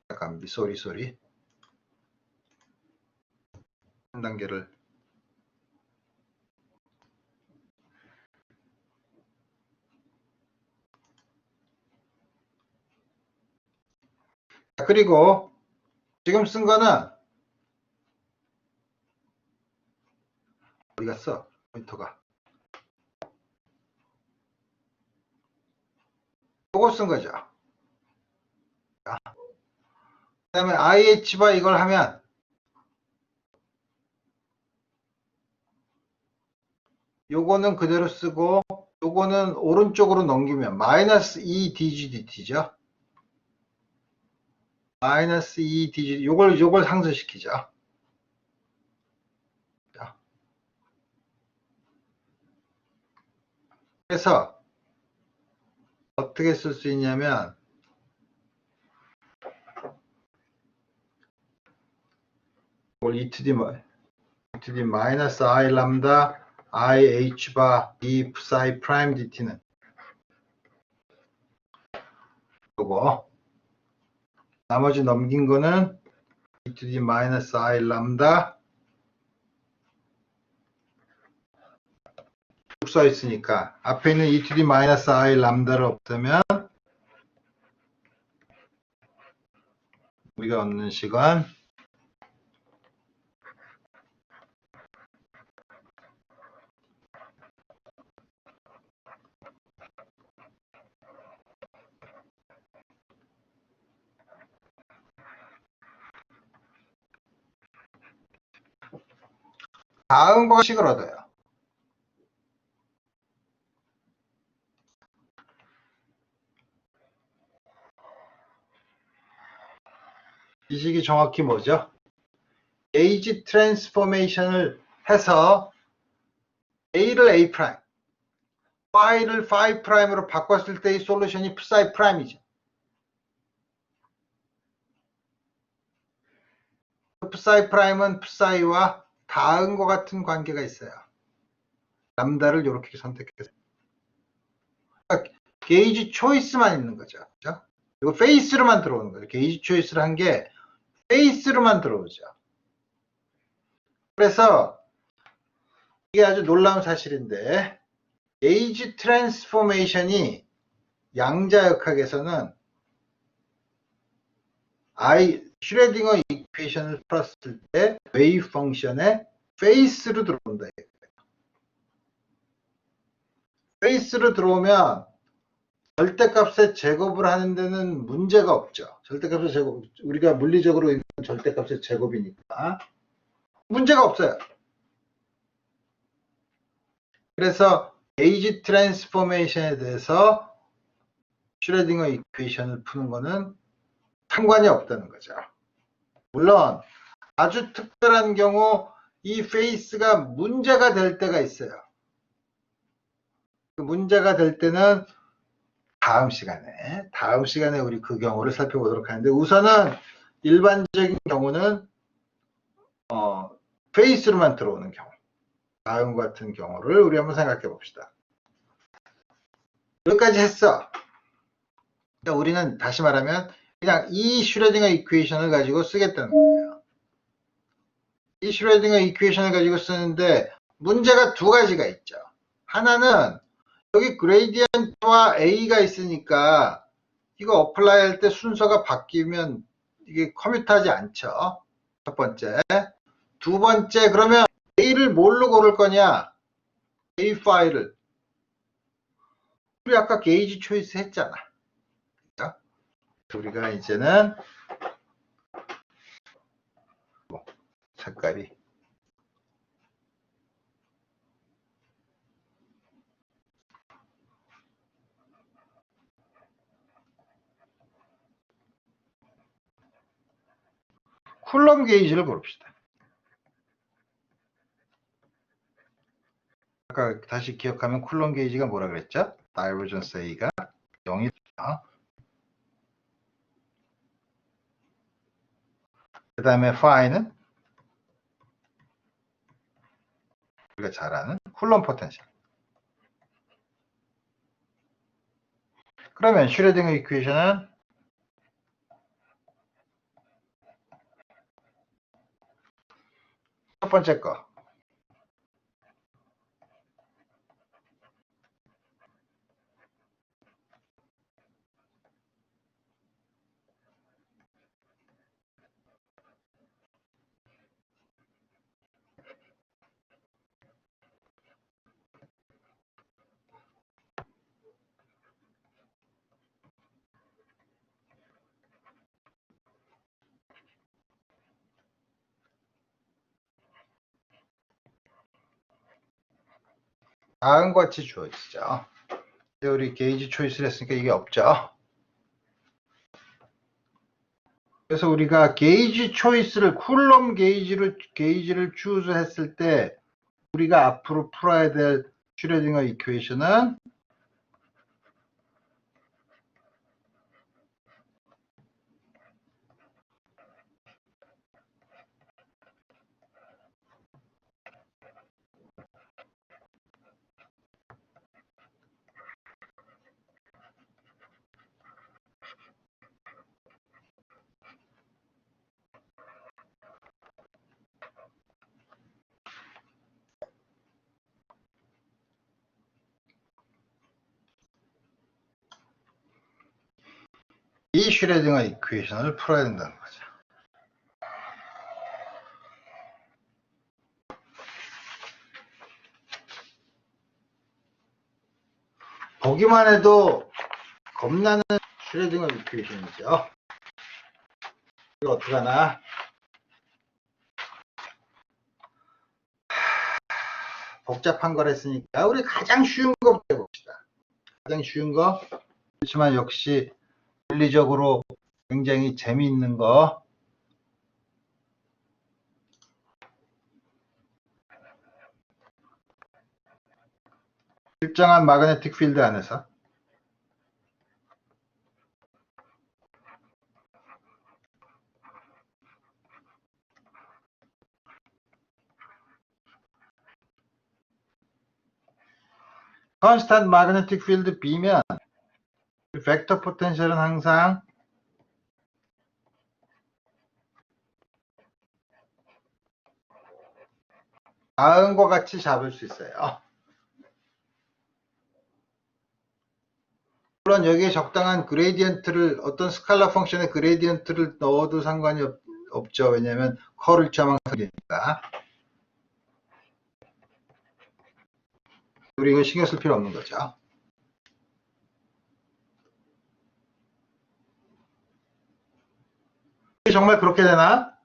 잠깐 소리 한 단계를 그리고 지금 쓴 거는 어디 갔어? 포인터가 요거 쓴 거죠. 그 다음에 IH 바 이걸 하면 요거는 그대로 쓰고 요거는 오른쪽으로 넘기면 마이너스 2DGDT죠. 마이너스 2DG 요걸 상쇄시키죠. 자. 그래서 어떻게 쓸 수 있냐면 이걸 e to the 마이너스 I 람다 IH 바 E psi 프라임 DT는 요거 나머지 넘긴 거는 e to the 마이너스 I 람다 써 있으니까 앞에 있는 e to the 마이너스 I 람다를 없애면 우리가 얻는 식은 다음과 식을 얻어요. 이 식이 정확히 뭐죠? 게이지 트랜스포메이션을 해서 A를 A 프라임, Phi를 Phi 프라임으로 바꿨을 때의 솔루션이 Psi 프라임이죠. Psi 프라임은 Psi와 다음과 같은 관계가 있어요. 람다를 이렇게 선택해서 게이지 초이스만 있는 거죠. 그렇죠? 이거 페이스로만 들어오는 거예요. 게이지 초이스를 한 게 페이스로만 들어오죠. 그래서 이게 아주 놀라운 사실인데 게이지 트랜스포메이션이 양자역학에서는 슈레딩거 이퀘이션을 풀었을 때 웨이브 펑션의 페이스로 들어온다. 페이스로 들어오면 절대값의 제곱을 하는 데는 문제가 없죠. 절대값의 제곱, 우리가 물리적으로 읽는 절대값의 제곱이니까 문제가 없어요. 그래서 게이지 트랜스포메이션에 대해서 슈레딩거 이퀘이션을 푸는 거는 상관이 없다는 거죠. 물론 아주 특별한 경우 이 페이스가 문제가 될 때가 있어요. 그 문제가 될 때는 다음 시간에 우리 그 경우를 살펴보도록 하는데, 우선은 일반적인 경우는 페이스로만 들어오는 경우, 다음과 같은 경우를 우리 한번 생각해 봅시다. 여기까지 했어. 그러니까 우리는 다시 말하면 그냥 이 슈레딩거 이퀘이션을 가지고 쓰겠다는 거예요. 이 슈레딩거 이퀘이션을 가지고 쓰는데 문제가 두 가지가 있죠. 하나는 여기 그레이디언트와 A가 있으니까 이거 어플라이 할 때 순서가 바뀌면 이게 커뮤트하지 않죠. 첫 번째. 두 번째, 그러면 A를 뭘로 고를 거냐? A 파일을. 우리 아까 게이지 초이스 했잖아. 그렇죠? 우리가 이제는 색깔이 쿨럼 게이지를 고릅시다. 아까 다시 기억하면 쿨럼 게이지가 뭐라 그랬죠? 다이버전스 A가 0이다. 그 다음에 phi는 우리가 잘 아는 쿨럼 포텐셜. 그러면 슈레딩거 이퀘이션은 첫 번째 거. 다음과 같이 주어지죠. 우리 게이지 초이스를 했으니까 이게 없죠. 그래서 우리가 게이지 초이스를 쿨럼 게이지를 추스했을 때 우리가 앞으로 풀어야 될 슈레딩거 이퀘이션은 이 슈레딩거 이퀘이션을 풀어야 된다는 거죠. 보기만 해도 겁나는 슈레딩거 이퀘이션이죠. 이거 어떡하나? 복잡한 걸 했으니까 우리 가장 쉬운 거부터 해봅시다. 가장 쉬운 거. 그렇지만 역시 물리적으로 굉장히 재미있는 거. 일정한 마그네틱 필드 안에서 컨스탄트 마그네틱 필드 B면 벡터 포텐셜은 항상 다음과 같이 잡을 수 있어요. 물론 여기에 적당한 그레디언트를 어떤 스칼라 펑션에 그레디언트를 넣어도 상관이 없죠. 왜냐하면 컬을 처망설이니까. 우리 이거 신경 쓸 필요 없는 거죠. 정말 그렇게 되나?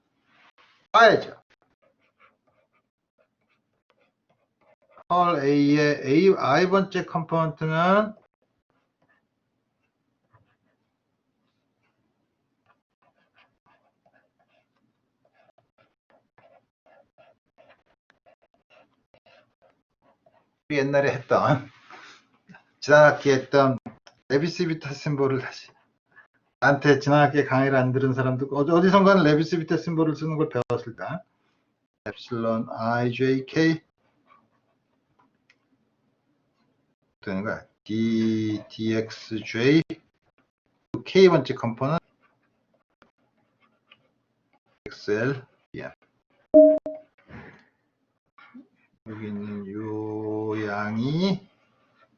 봐야죠. 컬 A의 I번째 컴포넌트는 우리 옛날에 했던 지난 학기에 했던 레비스-비타 심볼을 다시 나한테 지난 학기에 강의를 안 들은 사람도 어디선가는 레비스-비타 심볼을 쓰는 걸 배웠을까? 엡실론 IJK 되는 거야. DXJ K번째 컴포넌트 XL BM 여기 있는 요 양이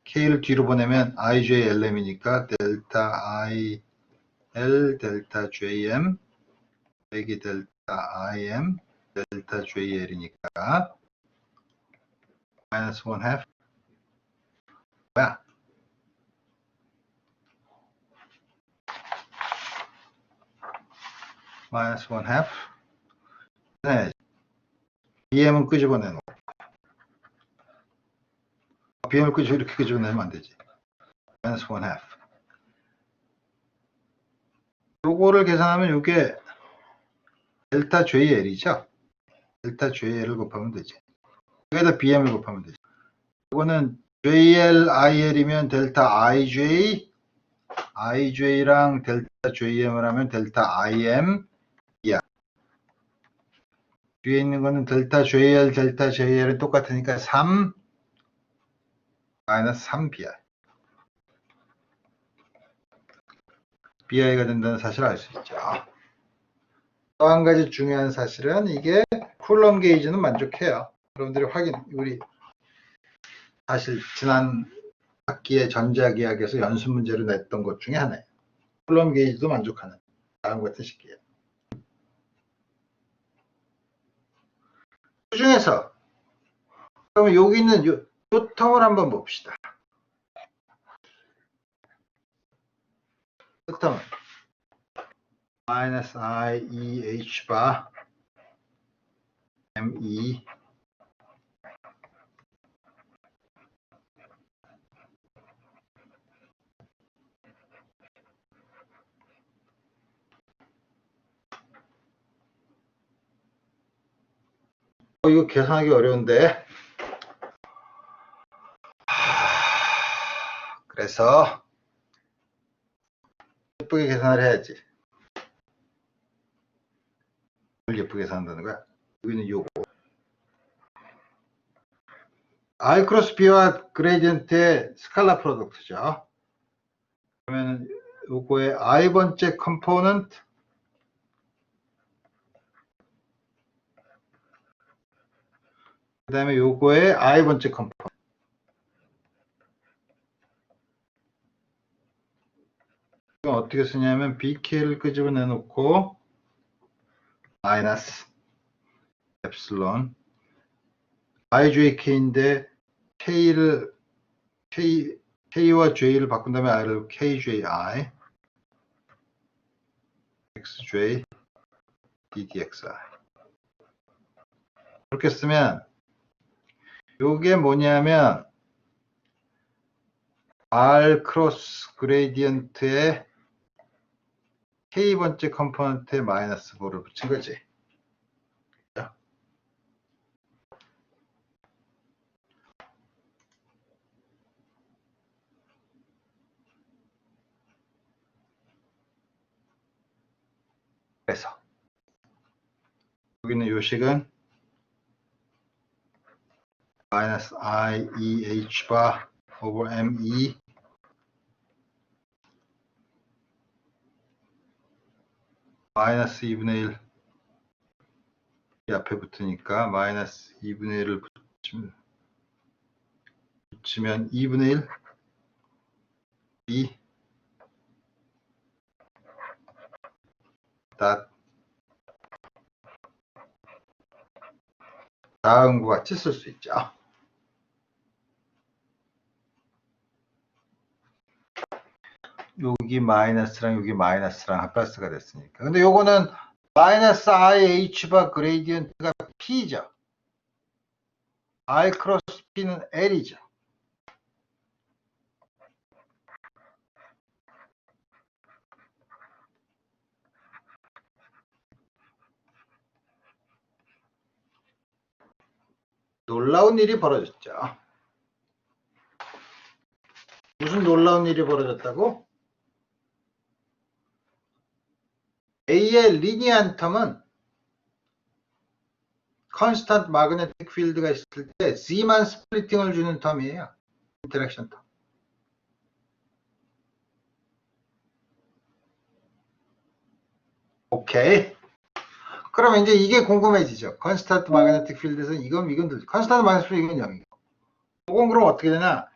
K를 뒤로 보내면 IJLM이니까 델타 IL 델타 JM 여기 델타 IM 델타 JL이니까 마이너스 1 half 뭐야? 마이너스 1 half 네. BM은 끄집어내놓고 BM을 이렇게 끄집어내면 안 되지. 마이너스 1 half 요거를 계산하면 요게 델타 JL이죠. 델타 JL을 곱하면 되지. 여기다 BM을 곱하면 되지. 이거는 JL, IL이면 델타 IJ랑 델타 JM을 하면 델타 IM 이야. 뒤에 있는 거는 델타 JL, 델타 JL은 똑같으니까 3 마이너스 3BI. BI가 된다는 사실을 알 수 있죠. 또 한 가지 중요한 사실은 이게 쿨럼 게이지는 만족해요. 여러분들이 우리 사실 지난 학기의 전자기하학에서 연습 문제로 냈던 것 중에 하나예요. 쿨럼 게이지도 만족하는 다음과 같은 식이에요. 그 중에서 그러면 여기 있는 요 텀을 한번 봅시다. 그 텀은 마이너스 IEH 바 ME 이거 계산하기 어려운데 그래서 예쁘게 계산을 해야지. 뭘 예쁘게 계산한다는 거야? 여기는 요거 I 크로스 B와 그레디언트의 스칼라 프로덕트죠. 그러면 요거의 I번째 컴포넌트 그 다음에 요거의 I번째 컴포넌트 이건 어떻게 쓰냐면 BK를 끄집어내 놓고 마이너스 엡실론 IJK인데 K와 J를 바꾼 다음에 I를 KJI XJ DDXI 그렇게 쓰면 요게 뭐냐면 R 크로스 그레디언트의 K번째 컴포넌트에 마이너스 4를 붙인 거지. 그래서 여기는 요식은 마이너스 IEH 바 over ME 마이너스 2분의 1 이 앞에 붙으니까 마이너스 2분의 1을 붙이면 2분의 1 B 닷 다음과 같이 쓸 수 있죠. 여기 마이너스랑 여기 마이너스랑 플러스가 됐으니까. 근데 요거는 마이너스 IH 바 그레이디언트가 P죠. I 크로스 P는 L이죠. 놀라운 일이 벌어졌죠. 무슨 놀라운 일이 벌어졌다고? A의 리니어한 텀은 컨스턴트 마그네틱 필드가 있을 때 Z만 스플리팅을 주는 텀이에요. 인터랙션 텀. 오케이. 그럼 이제 이게 궁금해지죠. 컨스턴트 마그네틱 필드에서 이건 컨스턴트 마그네틱 필드 이건 0이고. 이건 그럼 어떻게 되나?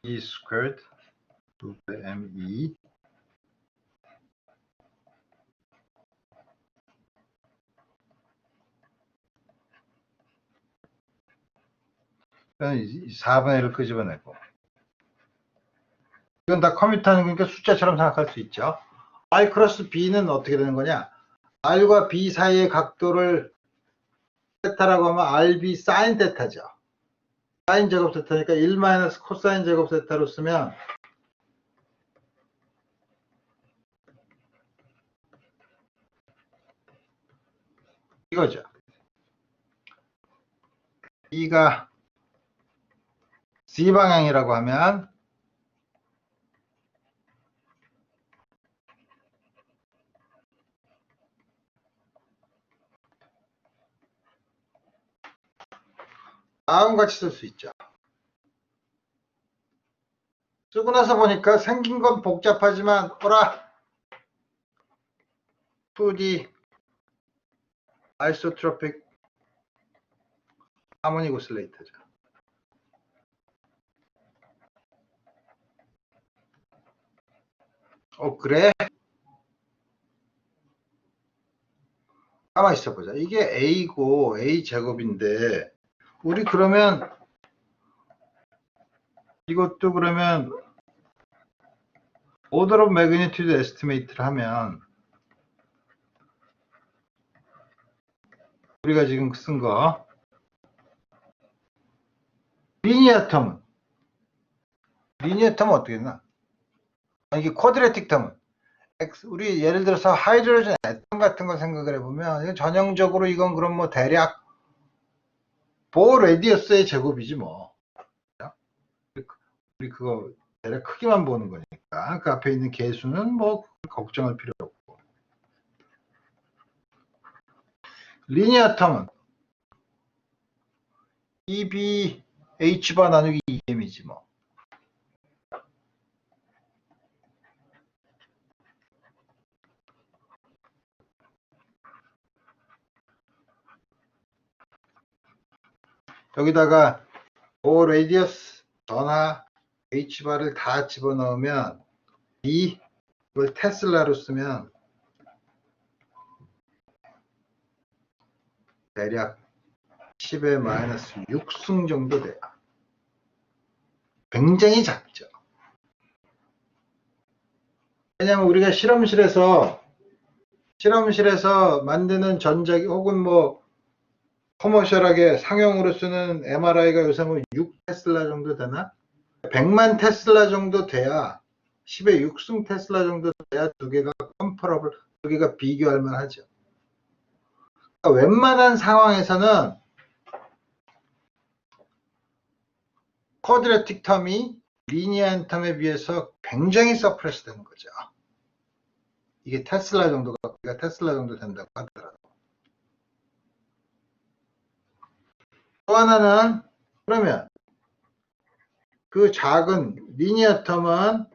E 스퀘어드 2ME 그러니까 4분의 1을 끄집어내고 이건 다 커뮤터는 그러니까 숫자처럼 생각할 수 있죠. R 크로스 B는 어떻게 되는 거냐? R과 B 사이의 각도를 세타라고 하면 RB 사인 세타죠. 사인 제곱 세타니까 1 마이너스 코사인 제곱 세타로 쓰면 이거죠. B가 C 방향이라고 하면 다음과 같이 쓸 수 있죠. 쓰고 나서 보니까 생긴 건 복잡하지만 오라 2D 아이소트로픽 하모닉 오실레이터죠. 그래? 가만히 있어보자. 이게 A고 A 제곱인데 우리 그러면 이것도 그러면 order of magnitude estimate를 하면 우리가 지금 쓴 거 리니어 텀은 어떻게 되나? 이게 쿼드레틱 텀은 우리 예를 들어서 하이드로젠 애텀 같은 거 생각을 해보면 전형적으로 이건 그럼 뭐 대략 보어 레디어스의 제곱이지 뭐. 우리 그거 대략 크기만 보는 거니까 그 앞에 있는 개수는 뭐 걱정할 필요 없고. 리니어 텀은 EB H바 나누기 EM이지 뭐. 여기다가 O 레디어스 전하 H바를 다 집어넣으면 이걸 테슬라로 쓰면 대략 10의 마이너스 6승 정도 돼요. 굉장히 작죠. 왜냐하면 우리가 실험실에서 만드는 전자기 혹은 뭐 커머셜하게 상용으로 쓰는 MRI가 요새 뭐 6테슬라 정도 되나? 100만 테슬라 정도 돼야 10의 6승 테슬라 정도 돼야 두 개가 컴퍼러블, 두 개가 비교할 만하죠. 그러니까 웬만한 상황에서는 쿼드레틱 텀이 리니어한 텀에 비해서 굉장히 서프레스 되는 거죠. 이게 테슬라 정도 된다고 하더라도. 또 하나는 그러면 그 작은 리니어 텀은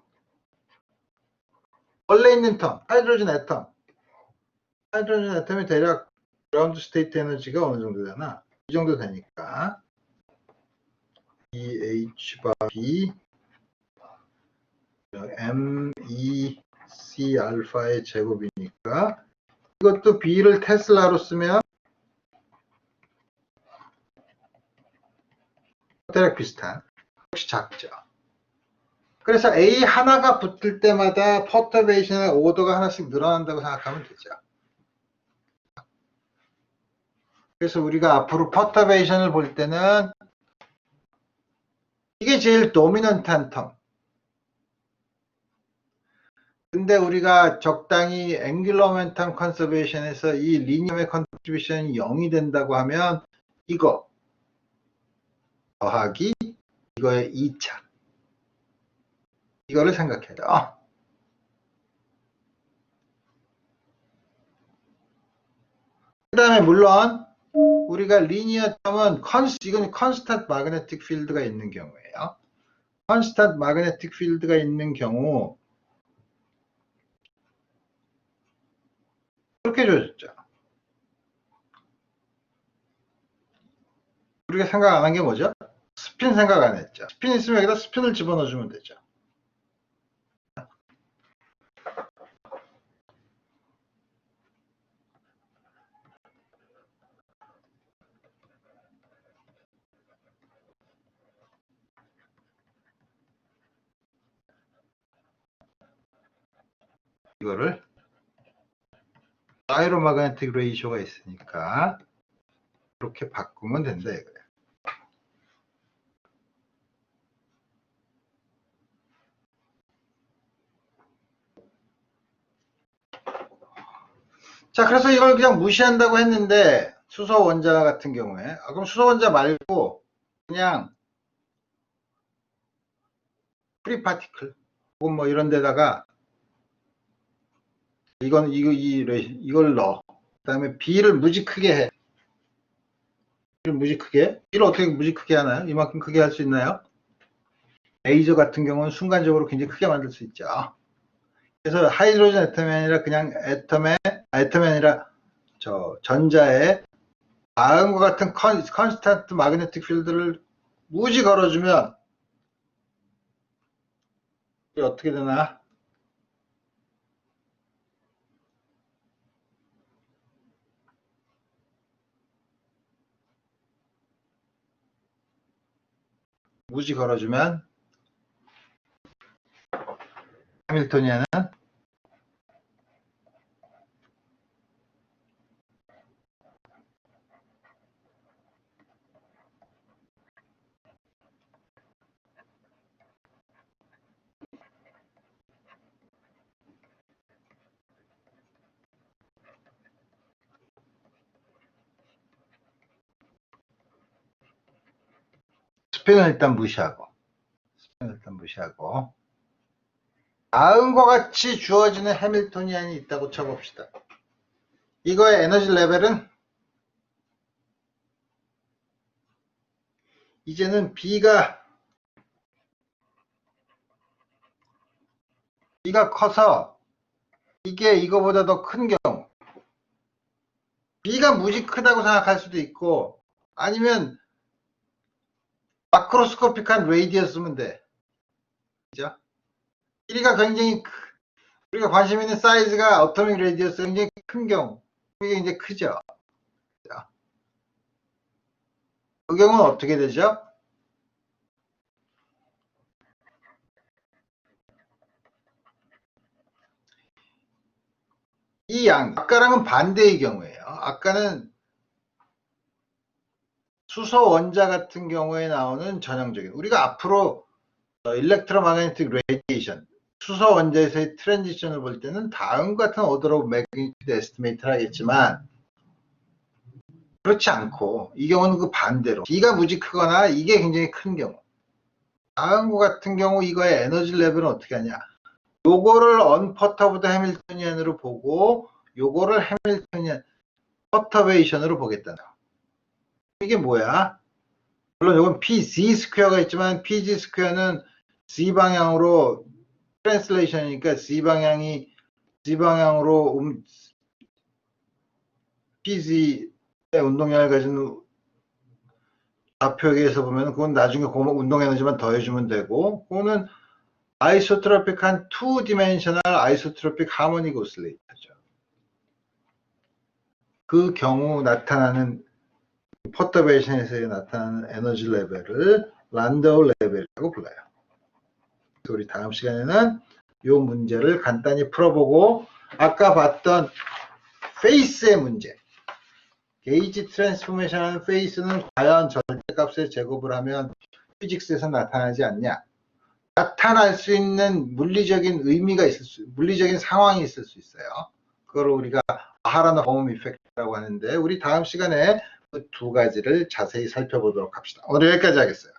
원래 있는 텀, 하이드로젠 애텀이 대략 그라운드 스테이트 에너지가 어느 정도 되나? 이 정도 되니까 EH B MEC 알파의 제곱이니까 이것도 B를 테슬라로 쓰면 대략 비슷한, 역시 작죠. 그래서 A 하나가 붙을 때마다 퍼터베이션의 오더가 하나씩 늘어난다고 생각하면 되죠. 그래서 우리가 앞으로 퍼터베이션을 볼 때는 이게 제일 도미넌트한 텀. 근데 우리가 적당히 앵귤러 모멘텀 컨서베이션에서 이 리니엄의 컨트리뷰션이 0이 된다고 하면 이거 더하기 이거의 2차, 이거를 생각해요. 그 다음에 물론 우리가 리니어 텀은 이건 컨스탄트 마그네틱 필드가 있는 경우예요. 컨스탄트 마그네틱 필드가 있는 경우 그렇게 줘줬죠. 우리가 생각 안 한 게 뭐죠? 스핀 생각 안 했죠. 스핀 있으면 여기다 스핀을 집어넣어 주면 되죠. 이거를 다이로마그네틱 레이쇼가 있으니까 이렇게 바꾸면 된다 이거예요. 자, 그래서 이걸 그냥 무시한다고 했는데 수소 원자 같은 경우에 그럼 수소 원자 말고 그냥 프리 파티클 혹은 뭐 이런 데다가 이걸 넣어. 그 다음에 B를 무지 크게 해. B를 무지 크게. B를 어떻게 무지 크게 하나요? 이만큼 크게 할 수 있나요? 레이저 같은 경우는 순간적으로 굉장히 크게 만들 수 있죠. 그래서 하이드로젠 애텀이 아니라 그냥 애텀이 아니라 전자에 다음과 같은 컨스탄트 마그네틱 필드를 무지 걸어주면 이게 어떻게 되나? 무지 걸어주면 해밀토니안은 스핀을 일단 무시하고 다음과 같이 주어지는 해밀토니안이 있다고 쳐봅시다. 이거의 에너지 레벨은 이제는 B가 커서 이게 이거보다 더 큰 경우 B가 무지 크다고 생각할 수도 있고 아니면 마크로스코픽한 레이디어스면 돼. 그죠? 길이가 굉장히 우리가 관심 있는 사이즈가 어토믹 레이디어스 굉장히 큰 경우 이게 이제 크죠. 그 경우는 어떻게 되죠? 아까랑은 반대의 경우예요. 아까는 수소 원자 같은 경우에 나오는 전형적인 우리가 앞으로 일렉트로마그네틱 레디에이션 수소 원자에서의 트랜지션을 볼 때는 다음 같은 오더로 매그니튜드 에스티메이트를 하겠지만 그렇지 않고 이 경우는 그 반대로 B가 무지 크거나 이게 굉장히 큰 경우 다음과 같은 경우 이거의 에너지 레벨은 어떻게 하냐 요거를 언퍼터브드 해밀토니안으로 보고 요거를 해밀토니안 퍼터베이션으로 보겠다는 이게 뭐야? 물론 이건 PZ 스퀘어가 있지만 PZ 스퀘어는 Z 방향으로 트랜슬레이션이니까 Z 방향으로 PZ의 운동량을 가진 좌표에서 보면 그건 나중에 운동 에너지만 더해주면 되고, 그거는 아이소트로픽한 2디멘셔널 아이소트로픽 하모닉 오실레이터죠. 그 경우 나타나는 퍼터베이션에서 나타나는 에너지 레벨을 란다우 레벨이라고 불러요. 우리 다음 시간에는 이 문제를 간단히 풀어보고, 아까 봤던 페이스의 문제, 게이지 트랜스포메이션 하는 페이스는 과연 절대값의 제곱을 하면 피직스에서 나타나지 않냐? 나타날 수 있는 물리적인 물리적인 상황이 있을 수 있어요. 그걸 우리가 하라는 홈 이펙트라고 하는데, 우리 다음 시간에 그 두 가지를 자세히 살펴보도록 합시다. 오늘 여기까지 하겠어요.